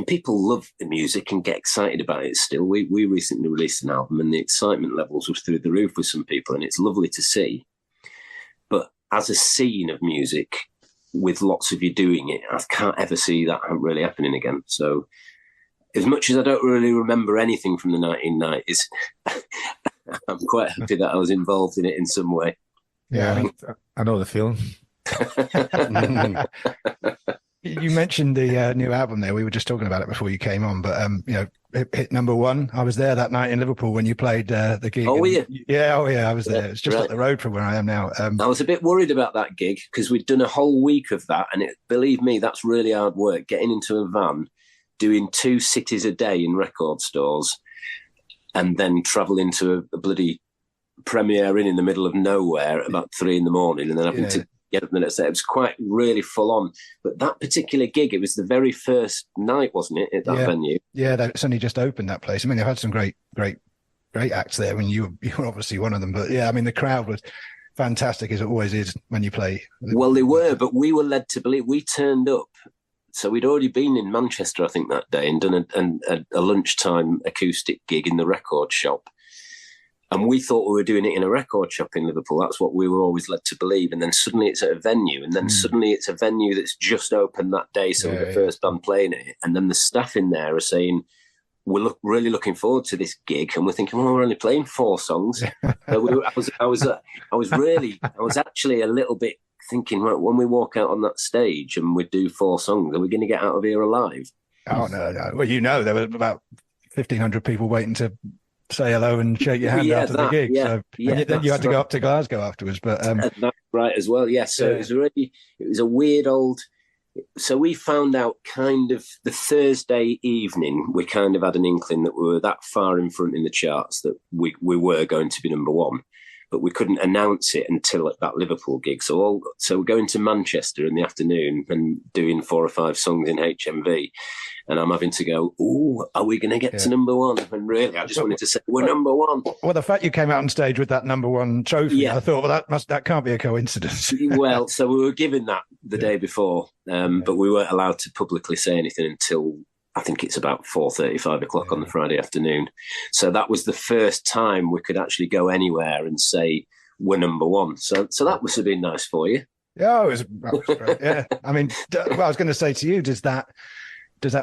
people love the music and get excited about it still. We recently released an album and the excitement levels were through the roof with some people, and it's lovely to see. But as a scene of music, with lots of you doing it, I can't ever see that really happening again. So as much as I don't really remember anything from the 1990s, I'm quite happy that I was involved in it in some way. Yeah, I know the feeling. You mentioned the new album there. We were just talking about it before you came on, but hit number one. I was there that night in Liverpool when you played the gig. Oh, were you? Yeah, I was there. It's just up the road from where I am now. I was a bit worried about that gig because we'd done a whole week of that, and believe me, that's really hard work. Getting into a van, doing 2 cities a day in record stores, and then travelling to a bloody premiere in the middle of nowhere at about 3 a.m, and then having to get up the next day. It was quite really full on. But that particular gig, it was the very first night, wasn't it, at that venue? Yeah, it's only just opened, that place. They've had some great acts there. You were obviously one of them. But the crowd was fantastic, as it always is when you play. Well, they were, but we were led to believe. We turned up. So we'd already been in Manchester, I think, that day, and done a lunchtime acoustic gig in the record shop. And we thought we were doing it in a record shop in Liverpool. That's what we were always led to believe. And then suddenly it's at a venue. And then suddenly it's a venue that's just opened that day. So we're the first band playing it. And then the staff in there are saying, we're really looking forward to this gig. And we're thinking, well, we're only playing 4 songs. So I was actually a little bit thinking, right, when we walk out on that stage and we do 4 songs, are we going to get out of here alive? Oh, no. Well, there were about 1,500 people waiting to say hello and shake your hand after the gig. You had to go up to Glasgow afterwards, but that's right as well. Yes, so it was a weird old. So we found out kind of the Thursday evening. We kind of had an inkling that we were that far in front in the charts that we were going to be number one, but we couldn't announce it until at that Liverpool gig. So we're going to Manchester in the afternoon and doing 4 or 5 songs in HMV. And I'm having to go, are we going to get to number one? And really, I just wanted to say, we're number one. Well, the fact you came out on stage with that number one trophy, I thought, well, that can't be a coincidence. Well, so we were given that the day before, but we weren't allowed to publicly say anything until, I think it's about 4:30, 5 o'clock on the Friday afternoon. So that was the first time we could actually go anywhere and say, we're number one. So that must have been nice for you. Yeah, that was great. Yeah. I mean, I was going to say to you, does that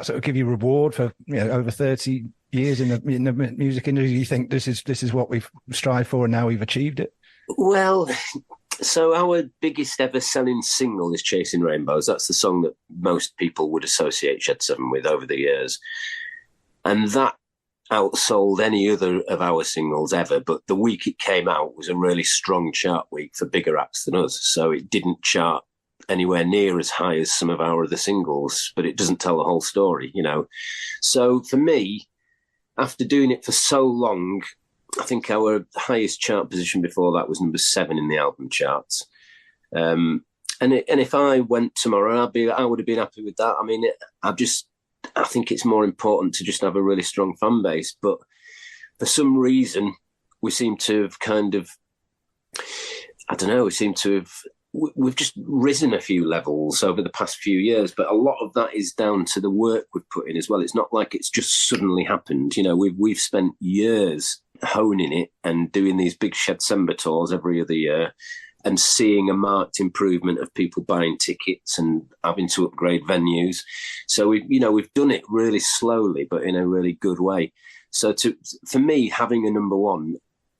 sort of give you reward for over 30 years in the music industry? Do you think this is what we've strived for and now we've achieved it? Well, so our biggest ever selling single is Chasing Rainbows. That's the song that most people would associate Shed 7 with over the years. And that outsold any other of our singles ever. But the week it came out was a really strong chart week for bigger acts than us. So it didn't chart anywhere near as high as some of our other singles, but it doesn't tell the whole story, So for me, after doing it for so long, I think our highest chart position before that was number 7 in the album charts. And if I went tomorrow, I would have been happy with that. I mean, I think it's more important to just have a really strong fan base. But for some reason, we seem to have we've just risen a few levels over the past few years, but a lot of that is down to the work we've put in as well. It's not like it's just suddenly happened. You know, we've spent years honing it and doing these big Shedsember tours every other year and seeing a marked improvement of people buying tickets and having to upgrade venues. So we've done it really slowly, but in a really good way. So for me, having a number one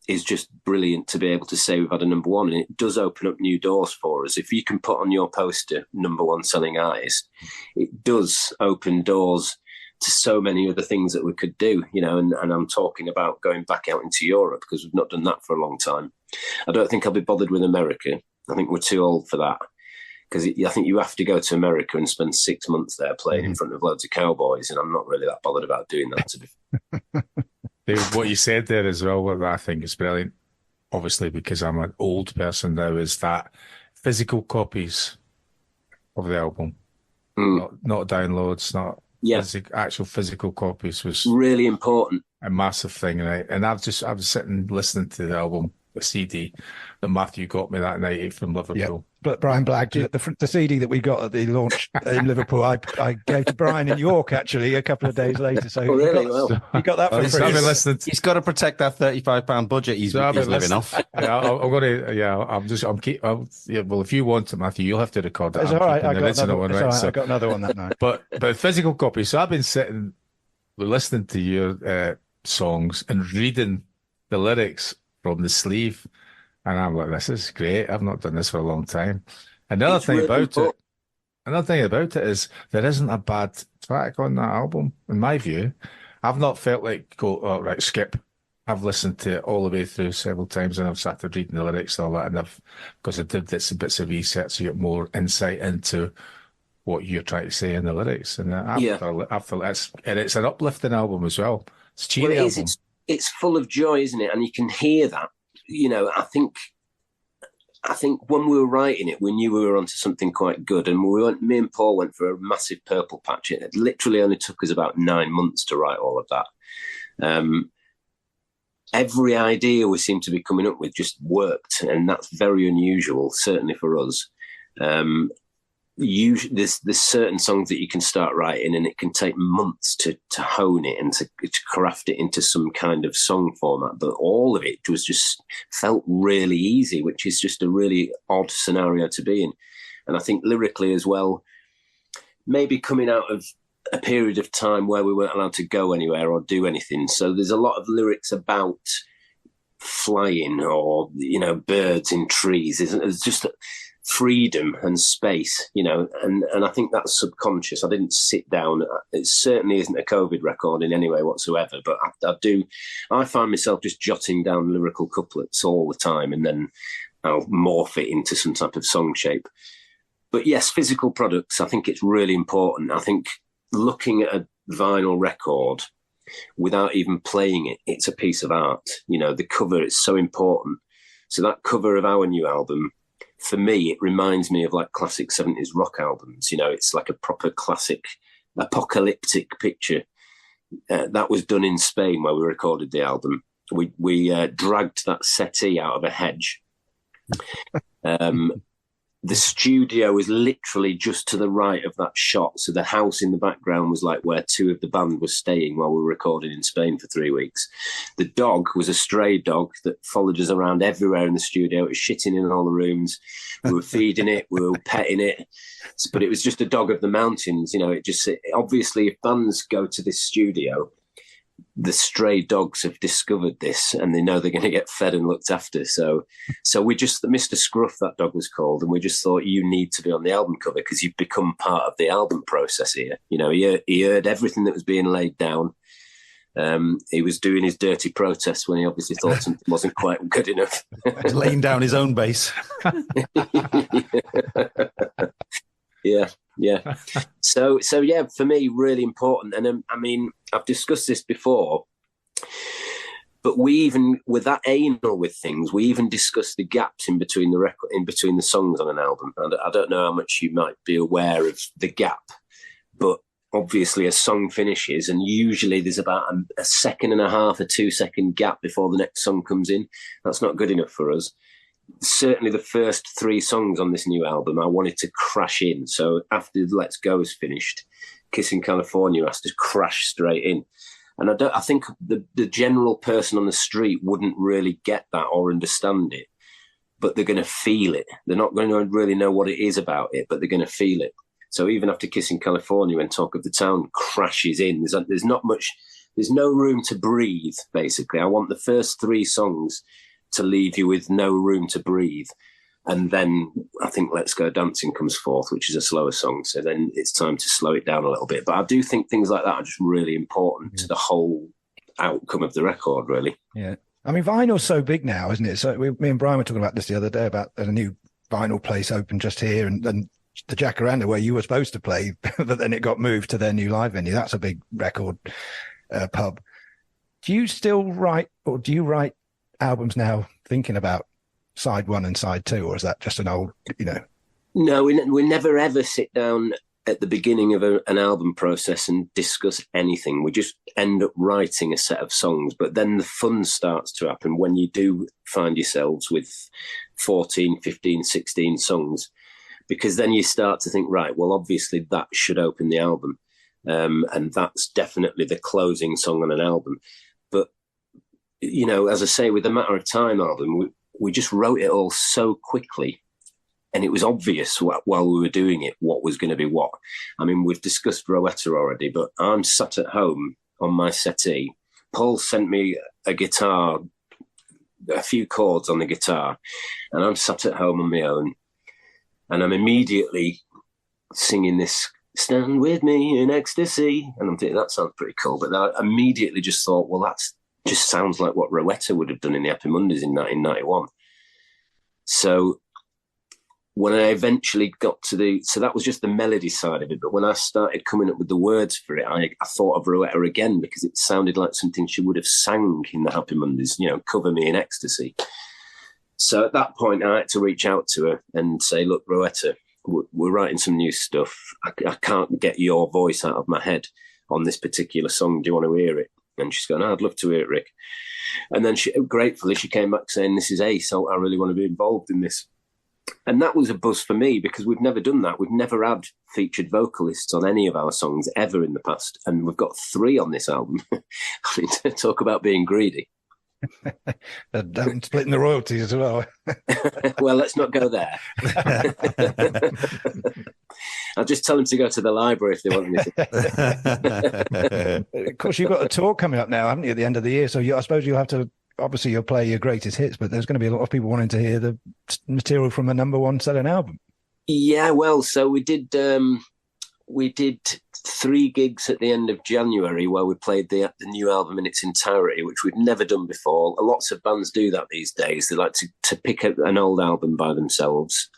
is just brilliant to be able to say we've had a number one, and it does open up new doors for us. If you can put on your poster number one selling artist, it does open doors to so many other things that we could do, you know, and I'm talking about going back out into Europe because we've not done that for a long time. I don't think I'll be bothered with America. I think we're too old for that, because I think you have to go to America and spend 6 months there playing in front of loads of cowboys, and I'm not really that bothered about doing that. To be What you said there as well, what I think is brilliant, obviously because I'm an old person now, is that physical copies of the album, not downloads, not actual physical copies, was really important, a massive thing, right? And I was sitting listening to the album, the CD that Matthew got me that night from Liverpool. Yeah. But Brian Black, the CD that we got at the launch in Liverpool, I gave to Brian in York actually a couple of days later. So he got that for free. He's got to protect that £35 budget he's living off. Well, if you want it, Matthew, you'll have to record that. It's all right. I got another one that night. But physical copy. So I've been sitting, listening to your songs and reading the lyrics from the sleeve. And I'm like, this is great. I've not done this for a long time. Another thing about it is there isn't a bad track on that album, in my view. I've not felt like skip. I've listened to it all the way through several times, and I've started reading the lyrics and all that. And because I did bits of research to get more insight into what you're trying to say in the lyrics. And I feel it's an uplifting album as well. It's a cheery album. It's full of joy, isn't it? And you can hear that. You know, I think when we were writing it, we knew we were onto something quite good. And me and Paul went for a massive purple patch. It literally only took us about 9 months to write all of that. Every idea we seemed to be coming up with just worked, and that's very unusual, certainly for us. There's certain songs that you can start writing and it can take months to hone it and to craft it into some kind of song format, but all of it was just felt really easy, which is just a really odd scenario to be in. And I think lyrically as well, maybe coming out of a period of time where we weren't allowed to go anywhere or do anything, so there's a lot of lyrics about flying or, you know, birds in trees. It's just freedom and space, you know, and I think that's subconscious. I didn't sit down. It certainly isn't a COVID record in any way whatsoever, but I find myself just jotting down lyrical couplets all the time, and then I'll morph it into some type of song shape. But yes, physical products, I think it's really important. I think looking at a vinyl record without even playing it, it's a piece of art. You know, the cover is so important. So that cover of our new album, for me, it reminds me of like classic 70s rock albums. You know, it's like a proper classic apocalyptic picture. That was done in Spain where we recorded the album. We dragged that settee out of a hedge. The studio was literally just to the right of that shot. So the house in the background was like where two of the band were staying while we were recording in Spain for 3 weeks. The dog was a stray dog that followed us around everywhere in the studio. It was shitting in all the rooms. We were feeding it. We were petting it. But it was just a dog of the mountains. You know, obviously if bands go to this studio, the stray dogs have discovered this and they know they're going to get fed and looked after. So we just, Mr. Scruff, that dog was called, and we just thought, you need to be on the album cover because you've become part of the album process here. You know, he heard everything that was being laid down. He was doing his dirty protest when he obviously thought something wasn't quite good enough. Laying down his own bass. Yeah. So yeah, for me, really important. And I mean, I've discussed this before, but we even, with that anal with things, we even discussed the gaps in between the songs on an album. And I don't know how much you might be aware of the gap, but obviously a song finishes, and usually there's about a second and a half, a 2-second gap before the next song comes in. That's not good enough for us. Certainly the first 3 songs on this new album, I wanted to crash in. So after Let's Go is finished, Kissing California has to crash straight in. And I think the general person on the street wouldn't really get that or understand it, but they're going to feel it. They're not going to really know what it is about it, but they're going to feel it. So even after Kissing California, when Talk of the Town crashes in, there's not much, there's no room to breathe, basically. I want the first 3 songs to leave you with no room to breathe. And then I think Let's Go Dancing comes forth, which is a slower song. So then it's time to slow it down a little bit. But I do think things like that are just really important to the whole outcome of the record, really. Yeah. I mean, vinyl's so big now, isn't it? So me and Brian were talking about this the other day about a new vinyl place opened just here, and the Jacaranda where you were supposed to play, but then it got moved to their new live venue. That's a big record pub. Do you still write, or do you write albums now thinking about side 1 and side 2, or is that just an old, No, we never ever sit down at the beginning of an album process and discuss anything. We just end up writing a set of songs, but then the fun starts to happen when you do find yourselves with 14, 15, 16 songs, because then you start to think, right, well, obviously that should open the album. And that's definitely the closing song on an album. But, as I say, with the Matter of Time album, we just wrote it all so quickly, and it was obvious while we were doing it what was going to be what. I mean, we've discussed Rowetta already, but I'm sat at home on my settee. Paul sent me a guitar, a few chords on the guitar, and I'm sat at home on my own, and I'm immediately singing this "Stand With Me in Ecstasy," and I'm thinking, that sounds pretty cool. But I immediately just thought, well, that's just sounds like what Rowetta would have done in the Happy Mondays in 1991. So when I eventually got to so that was just the melody side of it. But when I started coming up with the words for it, I thought of Rowetta again, because it sounded like something she would have sang in the Happy Mondays, "Cover Me in Ecstasy." So at that point, I had to reach out to her and say, look, Rowetta, we're writing some new stuff. I can't get your voice out of my head on this particular song. Do you want to hear it? And she's going, I'd love to hear it, Rick. And then gratefully, she came back saying, this is Ace. I really want to be involved in this. And that was a buzz for me, because we've never done that. We've never had featured vocalists on any of our songs ever in the past. And we've got 3 on this album. I mean, talk about being greedy. Splitting the royalties as well. Well, let's not go there. I'll just tell them to go to the library if they want anything. Of course, you've got a tour coming up now, haven't you, at the end of the year? So I suppose you'll have to, obviously you'll play your greatest hits, but there's going to be a lot of people wanting to hear the material from a #1 selling album. Yeah, well, so we did 3 gigs at the end of January where we played the new album in its entirety, which we'd never done before. Lots of bands do that these days. They like to pick up an old album by themselves,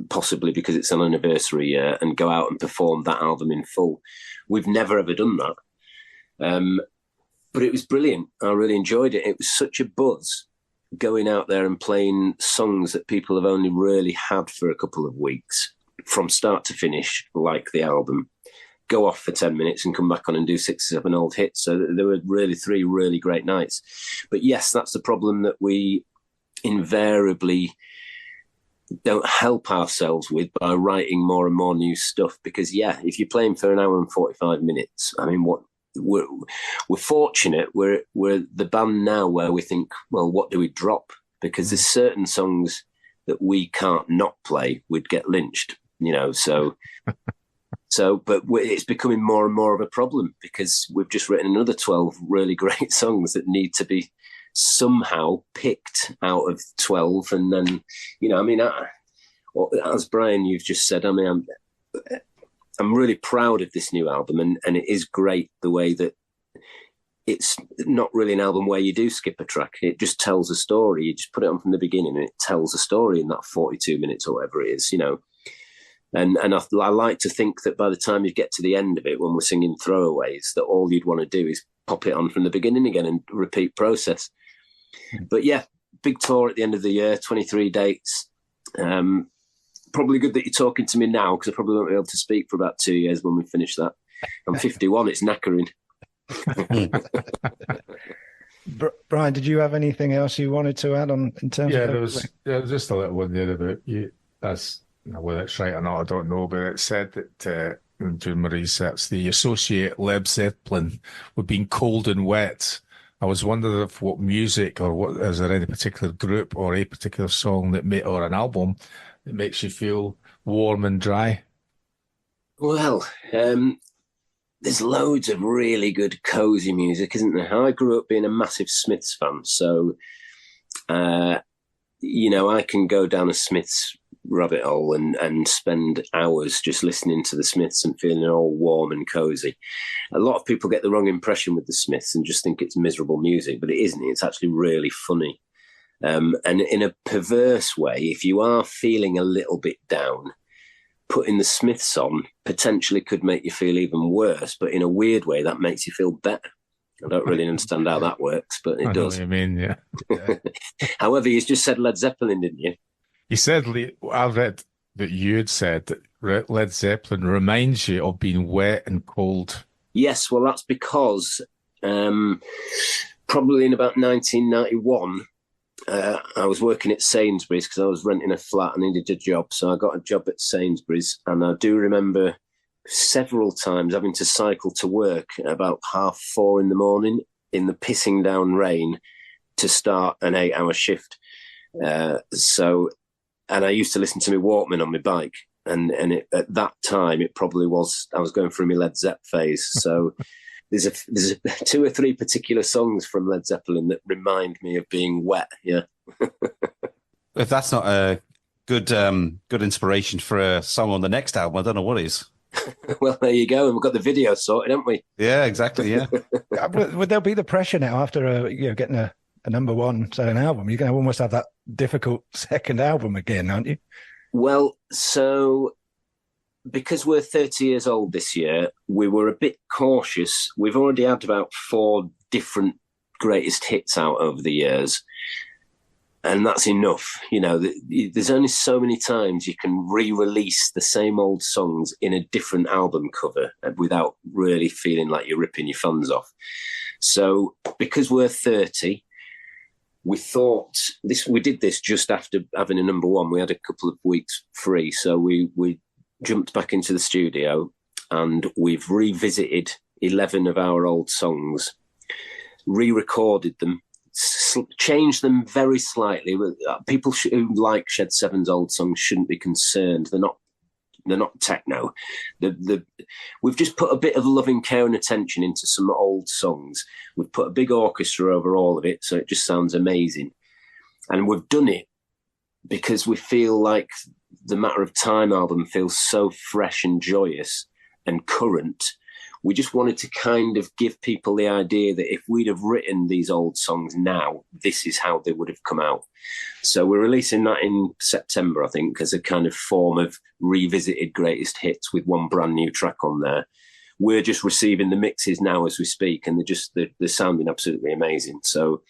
possibly because it's an anniversary, and go out and perform that album in full. We've never ever done that. But it was brilliant. I really enjoyed it. It was such a buzz going out there and playing songs that people have only really had for a couple of weeks, from start to finish, like the album. Go off for 10 minutes and come back on and do 6 or 7 old hits. So there were really 3 really great nights. But yes, that's the problem that we invariably don't help ourselves with by writing more and more new stuff. Because, if you're playing for an hour and 45 minutes, I mean, we're fortunate. We're the band now where we think, well, what do we drop? Because there's certain songs that we can't not play. We'd get lynched, but it's becoming more and more of a problem, because we've just written another 12 really great songs that need to be somehow picked out of 12. And then, as Brian, you've just said, I mean, I'm really proud of this new album, and it is great the way that it's not really an album where you do skip a track. It just tells a story. You just put it on from the beginning and it tells a story in that 42 minutes or whatever it is, And I like to think that by the time you get to the end of it, when we're singing Throwaways, that all you'd want to do is pop it on from the beginning again and repeat process. But big tour at the end of the year, 23 dates. Probably good that you're talking to me now, because I probably won't be able to speak for about 2 years when we finish that. I'm 51. It's knackering. Brian, did you have anything else you wanted to add on in terms of? There was just a little one there about you. That's whether it's right or not, I don't know, but it said that during my research, they associate Led Zeppelin with being cold and wet. I was wondering if what music or is there any particular group or a particular song or an album that makes you feel warm and dry? Well, there's loads of really good cozy music, isn't there? I grew up being a massive Smiths fan, so I can go down a Smiths rabbit hole and spend hours just listening to the Smiths and feeling all warm and cozy. A lot of people get the wrong impression with the Smiths and just think it's miserable music, but it isn't. It's actually really funny. And in a perverse way, if you are feeling a little bit down, putting the Smiths on potentially could make you feel even worse, but in a weird way, that makes you feel better. I don't really understand how that works, but it does. I know what you mean, yeah. However, you just said Led Zeppelin, didn't you? You said, I read that you had said that Led Zeppelin reminds you of being wet and cold. Yes, well, that's because probably in about 1991, I was working at Sainsbury's because I was renting a flat and needed a job. So I got a job at Sainsbury's, and I do remember several times having to cycle to work at about 4:30 in the morning in the pissing down rain to start an 8-hour shift. And I used to listen to my Walkman on my bike. And at that time, it probably was, I was going through my Led Zepp phase. So there's 2 or 3 particular songs from Led Zeppelin that remind me of being wet. Yeah. If that's not a good inspiration for a song on the next album, I don't know what is. Well, there you go. And we've got the video sorted, haven't we? Yeah, exactly. Yeah. Would there be the pressure now after getting a number one selling album? You're going to almost have that difficult second album again, aren't you? Well, so because we're 30 years old this year, we were a bit cautious. We've already had about 4 different greatest hits out over the years. And that's enough. There's only so many times you can re-release the same old songs in a different album cover without really feeling like you're ripping your funds off. So because we're 30, we thought we did this just after having a number one. We had a couple of weeks free. So we jumped back into the studio and we've revisited 11 of our old songs, re-recorded them, changed them very slightly. People who like Shed 7's old songs shouldn't be concerned. They're not techno. We've just put a bit of loving care and attention into some old songs. We've put a big orchestra over all of it, so it just sounds amazing. And we've done it because we feel like the Matter of Time album feels so fresh and joyous and current. We just wanted to kind of give people the idea that if we'd have written these old songs now, this is how they would have come out. So we're releasing that in September, I think, as a kind of form of revisited greatest hits with one brand new track on there. We're just receiving the mixes now as we speak, and they're sounding absolutely amazing. So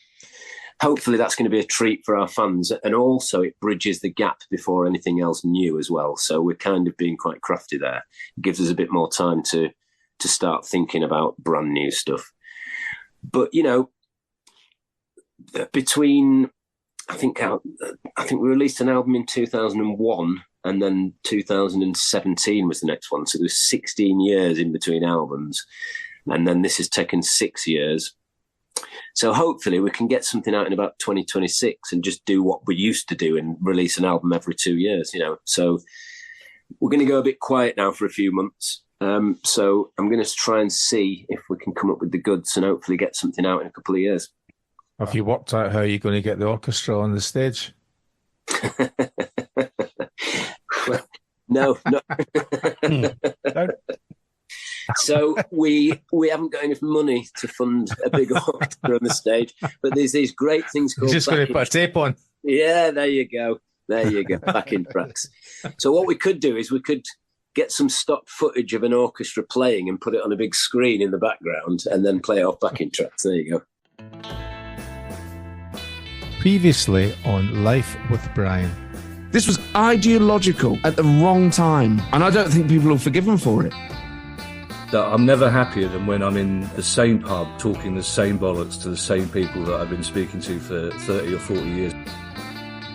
hopefully that's going to be a treat for our fans. And also it bridges the gap before anything else new as well. So we're kind of being quite crafty there. It gives us a bit more time to start thinking about brand new stuff. But, between, I think we released an album in 2001 and then 2017 was the next one. So there was 16 years in between albums. And then this has taken 6 years. So hopefully we can get something out in about 2026 and just do what we used to do and release an album every 2 years, So we're going to go a bit quiet now for a few months. So I'm going to try and see if we can come up with the goods and hopefully get something out in a couple of years. Have you worked out how you're going to get the orchestra on the stage? Well, no. So we haven't got enough money to fund a big orchestra on the stage, but there's these great things called... You're just going to put a tape on. Yeah, there you go. Backing tracks. So what we could do is we could get some stock footage of an orchestra playing and put it on a big screen in the background and then play off backing tracks. There you go. Previously on Life with Brian. This was ideological at the wrong time, and I don't think people will forgive him for it. that I'm never happier than when I'm in the same pub talking the same bollocks to the same people that I've been speaking to for 30 or 40 years.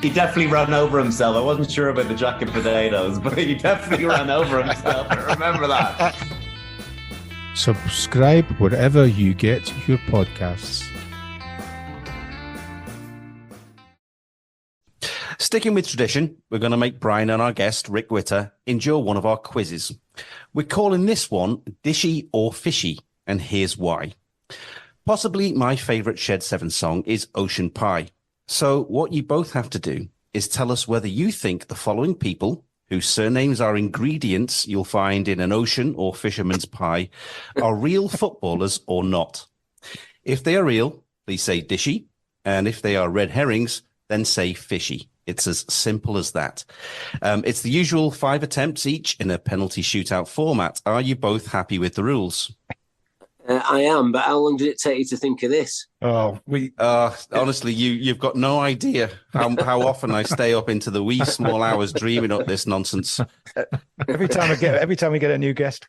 He definitely ran over himself. I wasn't sure about the jack and potatoes, but he definitely ran over himself. I remember that. Subscribe wherever you get your podcasts. Sticking with tradition, we're going to make Brian and our guest, Rick Witter, endure one of our quizzes. We're calling this one Dishy or Fishy, and here's why. Possibly my favourite Shed 7 song is Ocean Pie. So what you both have to do is tell us whether you think the following people, whose surnames are ingredients you'll find in an ocean or fisherman's pie, are real footballers or not. If they are real, please say Dishy, and if they are red herrings, then say Fishy. It's as simple as that. It's the usual 5 attempts each in a penalty shootout format. Are you both happy with the rules? I am, but how long did it take you to think of this? Oh, honestly, you've got no idea how often I stay up into the wee small hours dreaming up this nonsense. Every time we get a new guest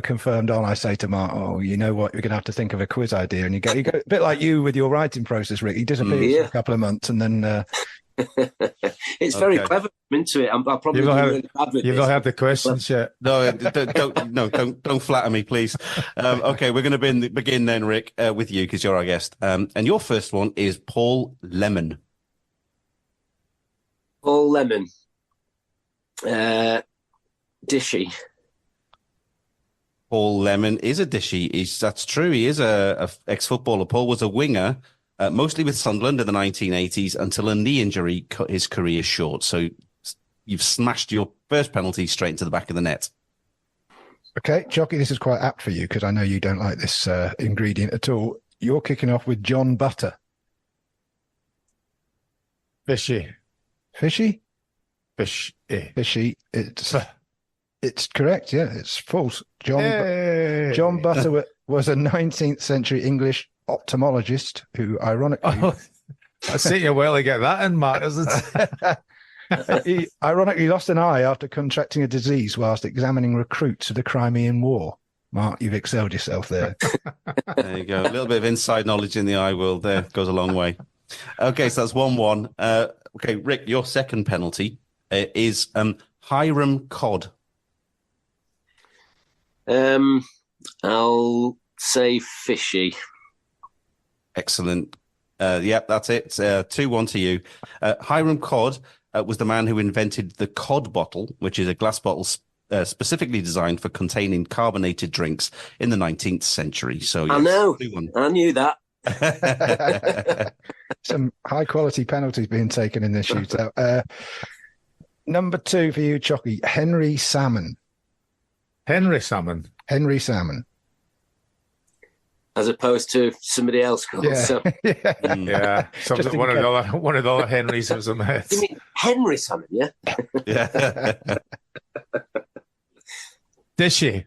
confirmed on, I say to Mark, "Oh, you know what? You're going to have to think of a quiz idea." And you go a bit like you with your writing process, Rick. He disappears for a couple of months, and then. It's very clever. I'm into it. I'll probably really bad with You've not had the questions yet. No, don't flatter me, please. Okay, we're going to begin then, Rick, with you because you're our guest. And your first one is Paul Lemon. Paul Lemon. Dishy. Paul Lemon is a dishy. That's true. He is a ex-footballer. Paul was a winger. Mostly with Sunderland in the 1980s until a knee injury cut his career short. So you've smashed your first penalty straight into the back of the net. Okay, Jockey, this is quite apt for you because I know you don't like this ingredient at all. You're kicking off with John Butter. Fishy. Fishy? Fishy. It's correct, yeah. It's false. John Butter was a 19th century English ophthalmologist who ironically I see you well to get that in, Mark, isn't it? He ironically lost an eye after contracting a disease whilst examining recruits of the Crimean War. Mark, you've excelled yourself there. There you go. A little bit of inside knowledge in the eye world there goes a long way. Okay, so that's 1-1. Okay, Rick, your second penalty is Hiram Cod. I'll say Fishy. Excellent. Yep, that's it. 2-1 to you. Hiram Cod was the man who invented the cod bottle, which is a glass bottle specifically designed for containing carbonated drinks in the 19th century. So yes, I know. 2-1. I knew that. Some high quality penalties being taken in this shootout. Number 2 for you, Chocky. Henry Salmon. Henry Salmon. As opposed to somebody else called. Yeah. So. Yeah. One of the other Henrys was a mess. You mean Henry Salmon, yeah? Yeah. Dishy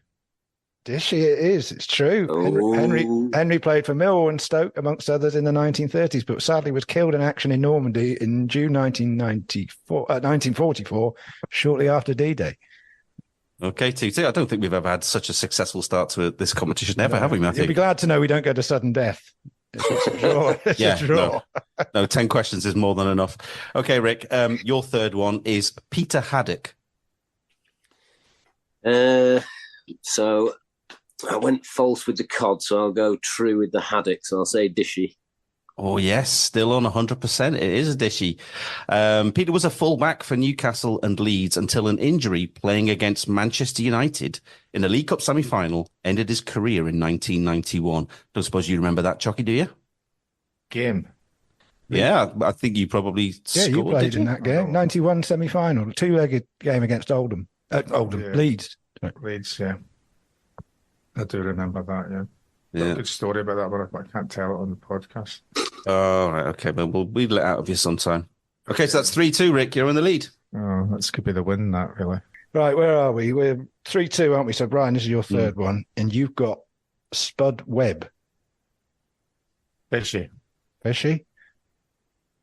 it is. It's true. Oh. Henry played for Millwall and Stoke, amongst others, in the 1930s, but sadly was killed in action in Normandy in June 1944, shortly after D-Day. Okay, TT. I don't think we've ever had such a successful start to this competition ever, have we, Matthew? You'll be glad to know we don't go to sudden death. It's a draw. It's a draw. No, 10 questions is more than enough. Okay, Rick, your third one is Peter Haddock. So I went false with the cod, so I'll go true with the haddock, so I'll say Dishy. Oh, yes, still on 100%. It is a Dishy. Peter was a fullback for Newcastle and Leeds until an injury playing against Manchester United in a League Cup semi-final ended his career in 1991. Don't suppose you remember that, Chocky, do you? Game. Yeah, I think you probably scored, you played did you? in that game. 91 semi-final, two-legged game against Oldham. Leeds. Leeds, yeah. I do remember that, yeah. Yeah. Good story about that, but I can't tell it on the podcast. Oh, right, okay, but we'll wheedle it out of you sometime. Okay, so that's 3-2, Rick. You're in the lead. Oh, that could be the win, that, really. Right, where are we? We're 3-2, aren't we? So, Brian, this is your third one, and you've got Spud Webb. Fishy. Fishy?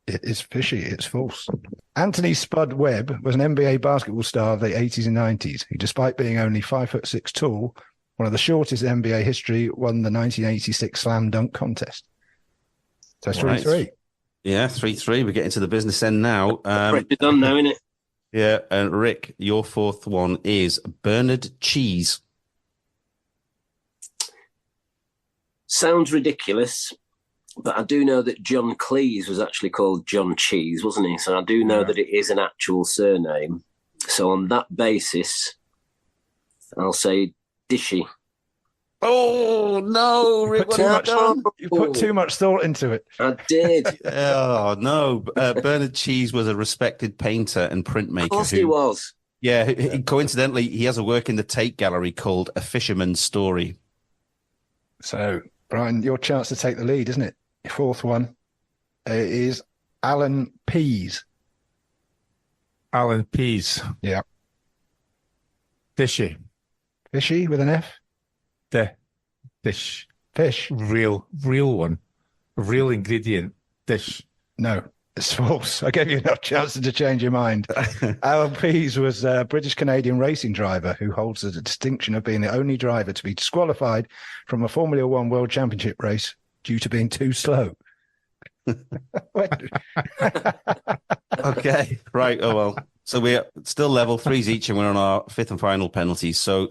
It is fishy. It's false. Anthony Spud Webb was an NBA basketball star of the 80s and 90s, who, despite being only 5'6" tall, one of the shortest in NBA history, won the 1986 Slam Dunk Contest. So 3-3. Yeah, 3-3. We're getting to the business end now. Pretty done now, isn't it? Yeah, and Rick, your fourth one is Bernard Cheese. Sounds ridiculous, but I do know that John Cleese was actually called John Cheese, wasn't he? So I do know that it is an actual surname. So on that basis, I'll say Dishy. Oh, no, Rick. You put too much thought into it. I did. Oh, no. Bernard Cheese was a respected painter and printmaker. Of course he was. Yeah, coincidentally, he has a work in the Tate Gallery called A Fisherman's Story. So, Brian, your chance to take the lead, isn't it? Your fourth one is Alan Pease. Alan Pease. Yeah. Fishy. Fishy with an F? Dish. Fish. Real one. Real ingredient. Dish. No, it's false. I gave you enough chances to change your mind. Alan Pease was a British-Canadian racing driver who holds the distinction of being the only driver to be disqualified from a Formula One World Championship race due to being too slow. Okay, right. Oh, well. So we're still level 3s each, and we're on our fifth and final penalty. So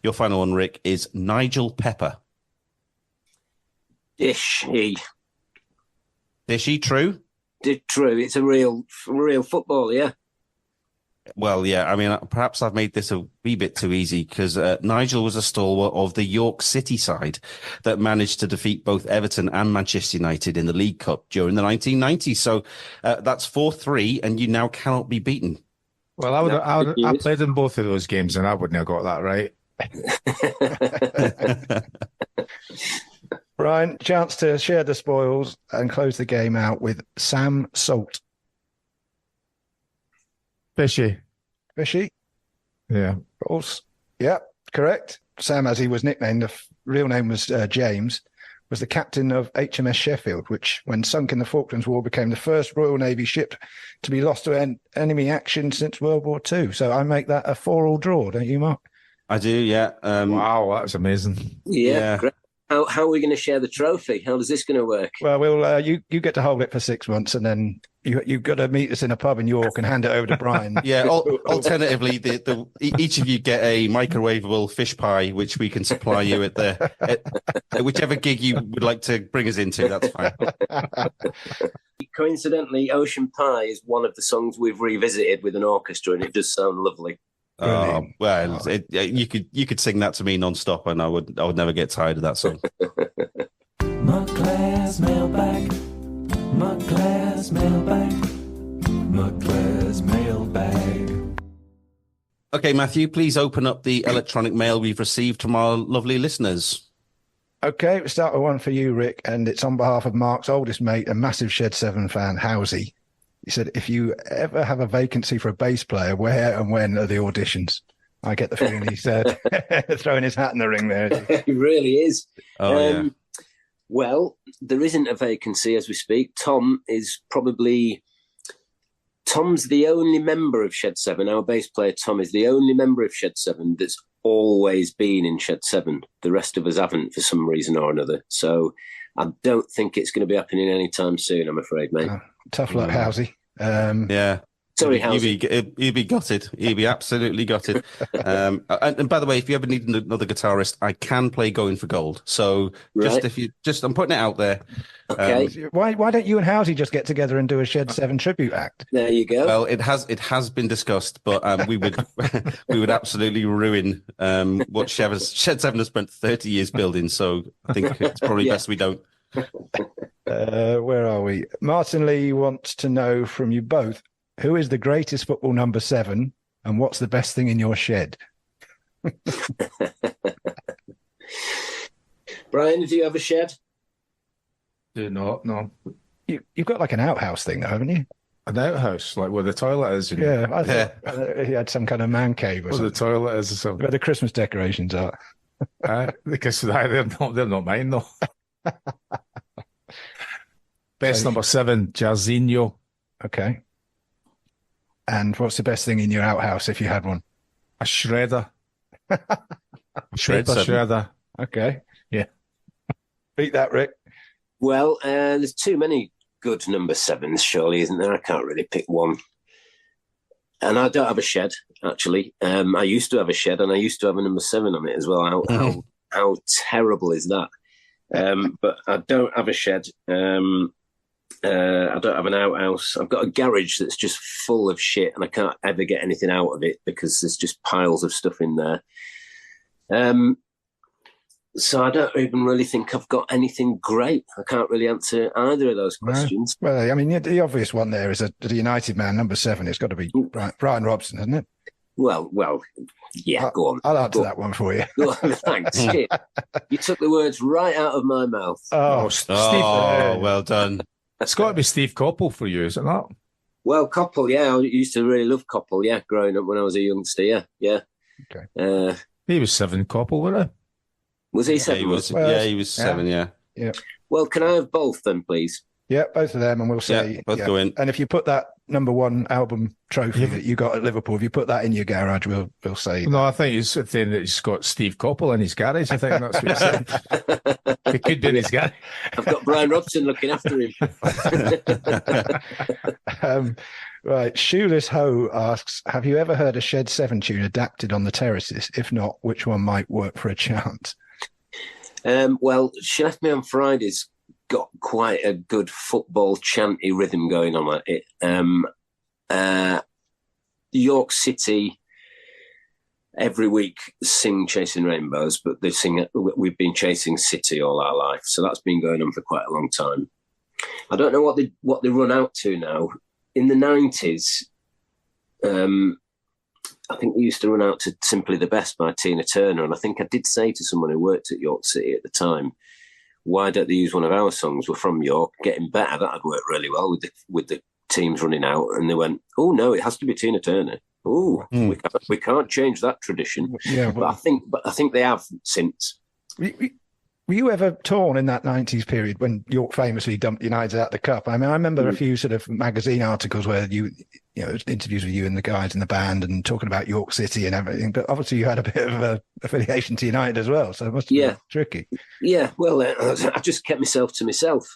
your final one, Rick, is Nigel Pepper. Dishy. Dishy, true? True. It's a real football, yeah. Well, yeah. I mean, perhaps I've made this a wee bit too easy because Nigel was a stalwart of the York City side that managed to defeat both Everton and Manchester United in the League Cup during the 1990s. So that's 4-3, and you now cannot be beaten. Well, I played in both of those games, and I wouldn't have got that right. Brian, chance to share the spoils and close the game out with Sam Salt. Fishy. Fishy? Yeah. False. Yeah, correct. Sam, as he was nicknamed, the real name was James, was the captain of HMS Sheffield, which, when sunk in the Falklands War, became the first Royal Navy ship to be lost to enemy action since World War II. So I make that a 4-4 draw, don't you, Mark? I do, yeah. Wow, that's amazing. Yeah. Great. How are we going to share the trophy? How is this going to work? Well, we'll you get to hold it for 6 months, and then you've got to meet us in a pub in York and hand it over to Brian. Yeah. Alternatively, each of you get a microwavable fish pie, which we can supply you at whichever gig you would like to bring us into. That's fine. Coincidentally, Ocean Pie is one of the songs we've revisited with an orchestra, and it does sound lovely. Oh, well, you could sing that to me non-stop, and I would never get tired of that song. McClare's mailbag, McClare's mailbag, McClare's mailbag. Okay, Matthew, please open up the electronic mail we've received from our lovely listeners. Okay, we'll start with one for you, Rick, and it's on behalf of Mark's oldest mate, a massive Shed 7 fan, Housey. He said, if you ever have a vacancy for a bass player, where and when are the auditions? I get the feeling he's throwing his hat in the ring there. He really is. Oh, yeah. Well, there isn't a vacancy as we speak. Tom's the only member of Shed 7. Our bass player, Tom, is the only member of Shed 7 that's always been in Shed 7. The rest of us haven't for some reason or another. So I don't think it's going to be happening anytime soon, I'm afraid, mate. Tough luck, Housey. Yeah. Sorry, Housey. He'd be gutted. He'd be absolutely gutted. And by the way, if you ever need another guitarist, I can play Going for Gold. So I'm putting it out there. Okay. Why don't you and Housey just get together and do a Shed 7 tribute act? There you go. Well, it has been discussed, but we would absolutely ruin what Shed 7 has spent 30 years building. So I think it's probably best we don't. Where are we? Martin Lee wants to know from you both, who is the greatest football number 7 and what's the best thing in your shed? Brian, do you have a shed? Do not, no. You've got like an outhouse thing, though, haven't you? An outhouse, like where the toilet is. Yeah, I thought he had some kind of man cave or something. Where the toilet is or something. Where the Christmas decorations are. Because they're not mine, though. Best number 7, Jarzinho. Okay. And what's the best thing in your outhouse if you had one? A shredder. Shredder. Okay. Yeah. Beat that, Rick. Well, there's too many good number 7s, surely, isn't there? I can't really pick one. And I don't have a shed, actually. I used to have a shed, and I used to have a number 7 on it as well. How terrible is that? But I don't have a shed. I don't have an outhouse. I've got a garage that's just full of shit, and I can't ever get anything out of it because there's just piles of stuff in there. So I don't even really think I've got anything great. I can't really answer either of those questions. Well, I mean, the obvious one there is the United man, number 7. It's got to be Brian Robson, hasn't it? Well, yeah, go on. I'll answer that one for you. Go on, thanks. Shit. You took the words right out of my mouth. Steve. Well done. It's got to be Steve Coppell for you, is it not? Well, Coppell, yeah. I used to really love Coppell, yeah, growing up when I was a youngster, yeah. Okay. He was 7, Coppell, wasn't he? Was he 7? He was 7, yeah. Well, can I have both then, please? Yeah, both of them, and we'll say... Yeah, both go in. And if you put that number 1 album trophy that you got at Liverpool, if you put that in your garage, we'll say... No, I think he's saying that he's got Steve Coppell in his garage. I think that's what he's saying. He could be in his garage. I've got Brian Robson looking after him. Right, Shoeless Ho asks, have you ever heard a Shed 7 tune adapted on the Terraces? If not, which one might work for a chant? Well, She Left Me on Friday's got quite a good football chanty rhythm going on it. York City every week sing Chasing Rainbows, but they sing We've Been Chasing City all our life, so that's been going on for quite a long time. I don't know what they run out to now. In the 90s, I think they used to run out to Simply the Best by Tina Turner, and I think I did say to someone who worked at York City at the time, why don't they use one of our songs? We're from York, getting better. That'd work really well with the teams running out. And they went, oh no, it has to be Tina Turner. Oh, we can't change that tradition. Yeah, but I think they have since. Were you ever torn in that 90s period when York famously dumped United out the cup? I mean, I remember a few sort of magazine articles where you know, interviews with you and the guys in the band and talking about York City and everything. But obviously you had a bit of a affiliation to United as well. So it must have been tricky. Yeah, well, I just kept myself to myself.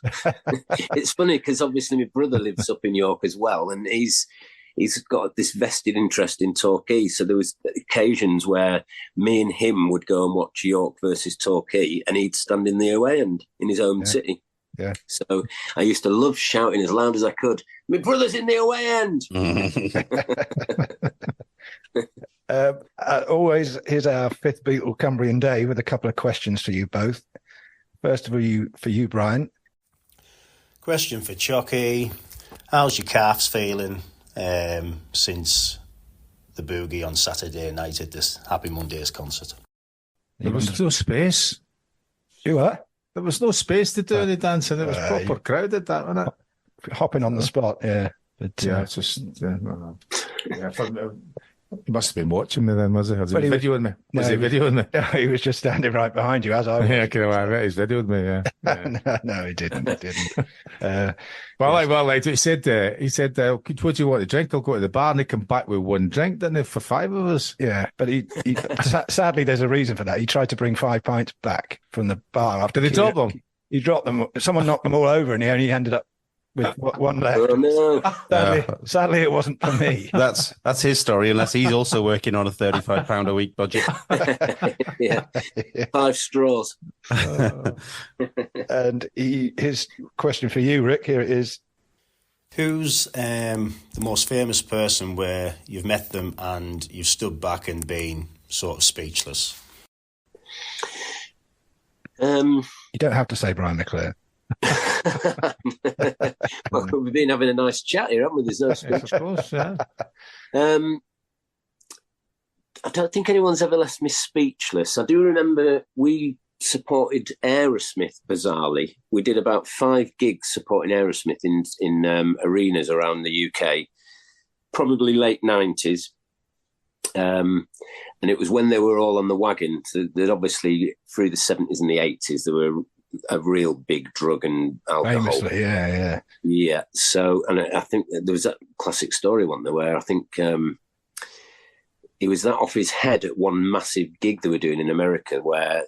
It's funny because obviously my brother lives up in York as well, and he's got this vested interest in Torquay. So there was occasions where me and him would go and watch York versus Torquay, and he'd stand in the away end in his own city. Yeah. So I used to love shouting as loud as I could, my brother's in the away end. Always, here's our 5th Beatle Cumbrian Day with a couple of questions for you both. First of all, for you, Brian. Question for Chucky. How's your calves feeling since the boogie on Saturday night at this Happy Mondays concert? There was no space. You what? There was no space to do any dancing. It was proper crowded, that, wasn't it? Hopping on the spot, yeah. But, it's just... He must have been watching me then, was he? Was he videoing me? Was he videoing me? No, he was just standing right behind you as I was. Yeah, I bet he's videoed me, yeah. No, he didn't. He said, what do you want to drink? I'll go to the bar, and he come back with one drink, didn't he, for 5 of us? Yeah, but he sadly, there's a reason for that. He tried to bring 5 pints back from the bar after. Did he drop them? He dropped them. Someone knocked them all over, and he only ended up with one left. Oh, no. Sadly, it wasn't for me. That's his story, unless he's also working on a £35 a week budget. Yeah. 5 straws. And his question for you, Rick, here it is. Who's the most famous person where you've met them and you've stood back and been sort of speechless? You don't have to say Brian McClare. Well, we've been having a nice chat here, haven't we? There's no speech. Of course, yeah. I don't think anyone's ever left me speechless. I do remember we supported Aerosmith, bizarrely. We did about 5 gigs supporting Aerosmith in arenas around the UK, probably late 90s. And it was when they were all on the wagon. So that obviously through the 70s and the 80s, there were a real big drug and alcohol. Famously, yeah. Yeah. So, and I think there was that classic story one there where I think he was that off his head at one massive gig they were doing in America where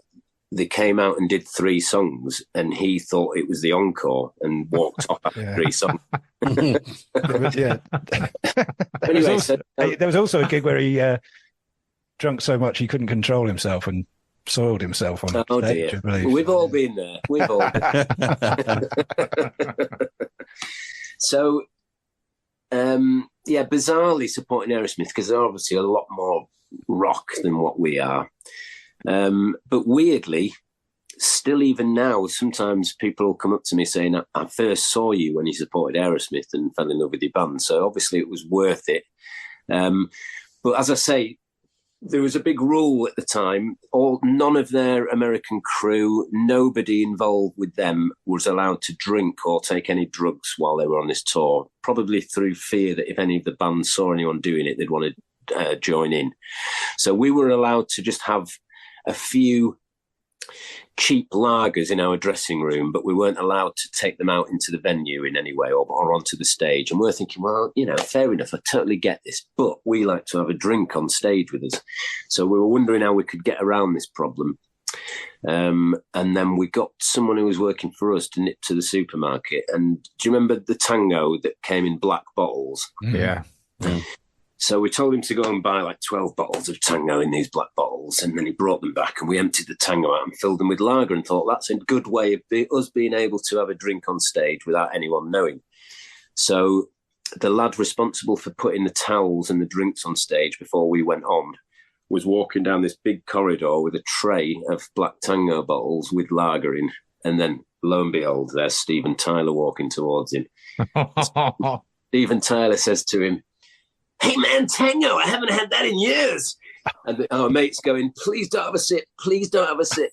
they came out and did 3 songs and he thought it was the encore and walked off after 3 songs. Yeah. Anyway, there was also a gig where he drunk so much he couldn't control himself and soiled himself on stage. Dear. We've all been there. We've all been there. So, bizarrely supporting Aerosmith because they're obviously a lot more rock than what we are. But weirdly, still even now, sometimes people will come up to me saying, I first saw you when you supported Aerosmith and fell in love with your band. So obviously it was worth it. But as I say, there was a big rule at the time. None of their American crew, nobody involved with them was allowed to drink or take any drugs while they were on this tour, probably through fear that if any of the bands saw anyone doing it, they'd want to join in. So we were allowed to just have a few cheap lagers in our dressing room, but we weren't allowed to take them out into the venue in any way or onto the stage. And we're thinking, well, fair enough, I totally get this, but we like to have a drink on stage with us. So we were wondering how we could get around this problem. And then we got someone who was working for us to nip to the supermarket. And do you remember the Tango that came in black bottles? Yeah. So we told him to go and buy like 12 bottles of Tango in these black bottles, and then he brought them back and we emptied the Tango out and filled them with lager and thought that's a good way of us being able to have a drink on stage without anyone knowing. So the lad responsible for putting the towels and the drinks on stage before we went on was walking down this big corridor with a tray of black Tango bottles with lager in, and then lo and behold, there's Steven Tyler walking towards him. Steven Tyler says to him, "Hey man, Tango, I haven't had that in years." And our mate's going, "Please don't have a sip. Please don't have a sip."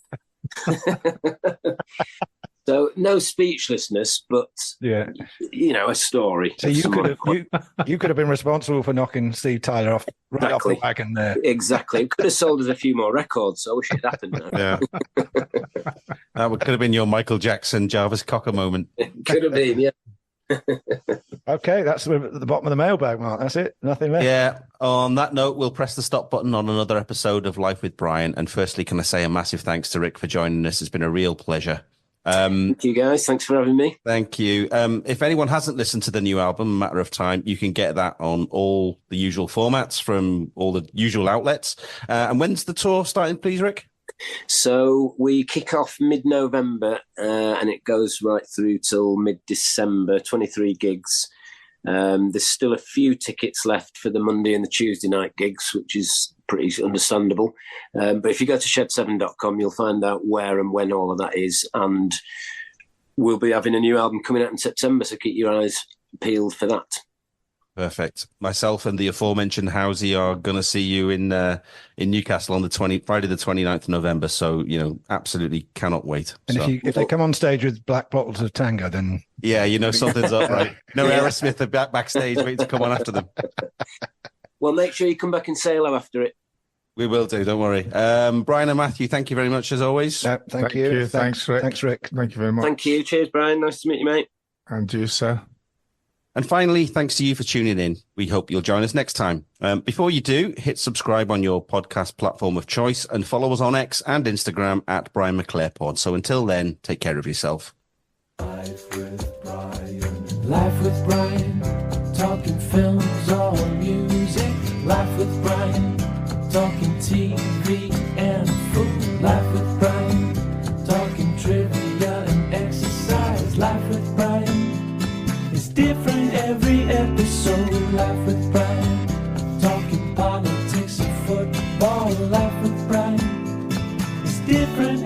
So no speechlessness, but a story. So you could have been responsible for knocking Steve Tyler off off the wagon there. Exactly. It could have sold us a few more records. So I wish it had happened. Yeah. That could have been your Michael Jackson, Jarvis Cocker moment. It could have been, yeah. Okay, that's at the bottom of the mailbag, Mark. That's it. Nothing left. Yeah. On that note, we'll press the stop button on another episode of Life with Brian. And firstly, can I say a massive thanks to Rick for joining us? It's been a real pleasure. Thank you, guys. Thanks for having me. Thank you. If anyone hasn't listened to the new album, A Matter of Time, you can get that on all the usual formats from all the usual outlets. And when's the tour starting, please, Rick? So we kick off mid-November and it goes right through till mid-December, 23 gigs. There's still a few tickets left for the Monday and the Tuesday night gigs, which is pretty understandable. But if you go to shed7.com, you'll find out where and when all of that is. And we'll be having a new album coming out in September, so keep your eyes peeled for that. Perfect. Myself and the aforementioned Housey are going to see you in Newcastle on Friday the 29th of November. So, absolutely cannot wait. And if they come on stage with black bottles of Tango, then... Yeah, something's up, right? No Aerosmith are backstage waiting to come on after them. Well, make sure you come back and say hello after it. We will do, don't worry. Brian and Matthew, thank you very much as always. Thank you. Thanks, Rick. Thanks, Rick. Thank you very much. Thank you. Cheers, Brian. Nice to meet you, mate. And you, sir. And finally, thanks to you for tuning in. We hope you'll join us next time. Before you do, hit subscribe on your podcast platform of choice and follow us on X and Instagram at Brian McClare Pod. So until then, take care of yourself. Life with Brian. Life with Brian. Talking films or music. Life with Brian. Talking TV and food. Life with Brian. Talking trivia and exercise. Life with Brian. It's different every episode. Life with Brian. Talking politics and football. Life with Brian. It's different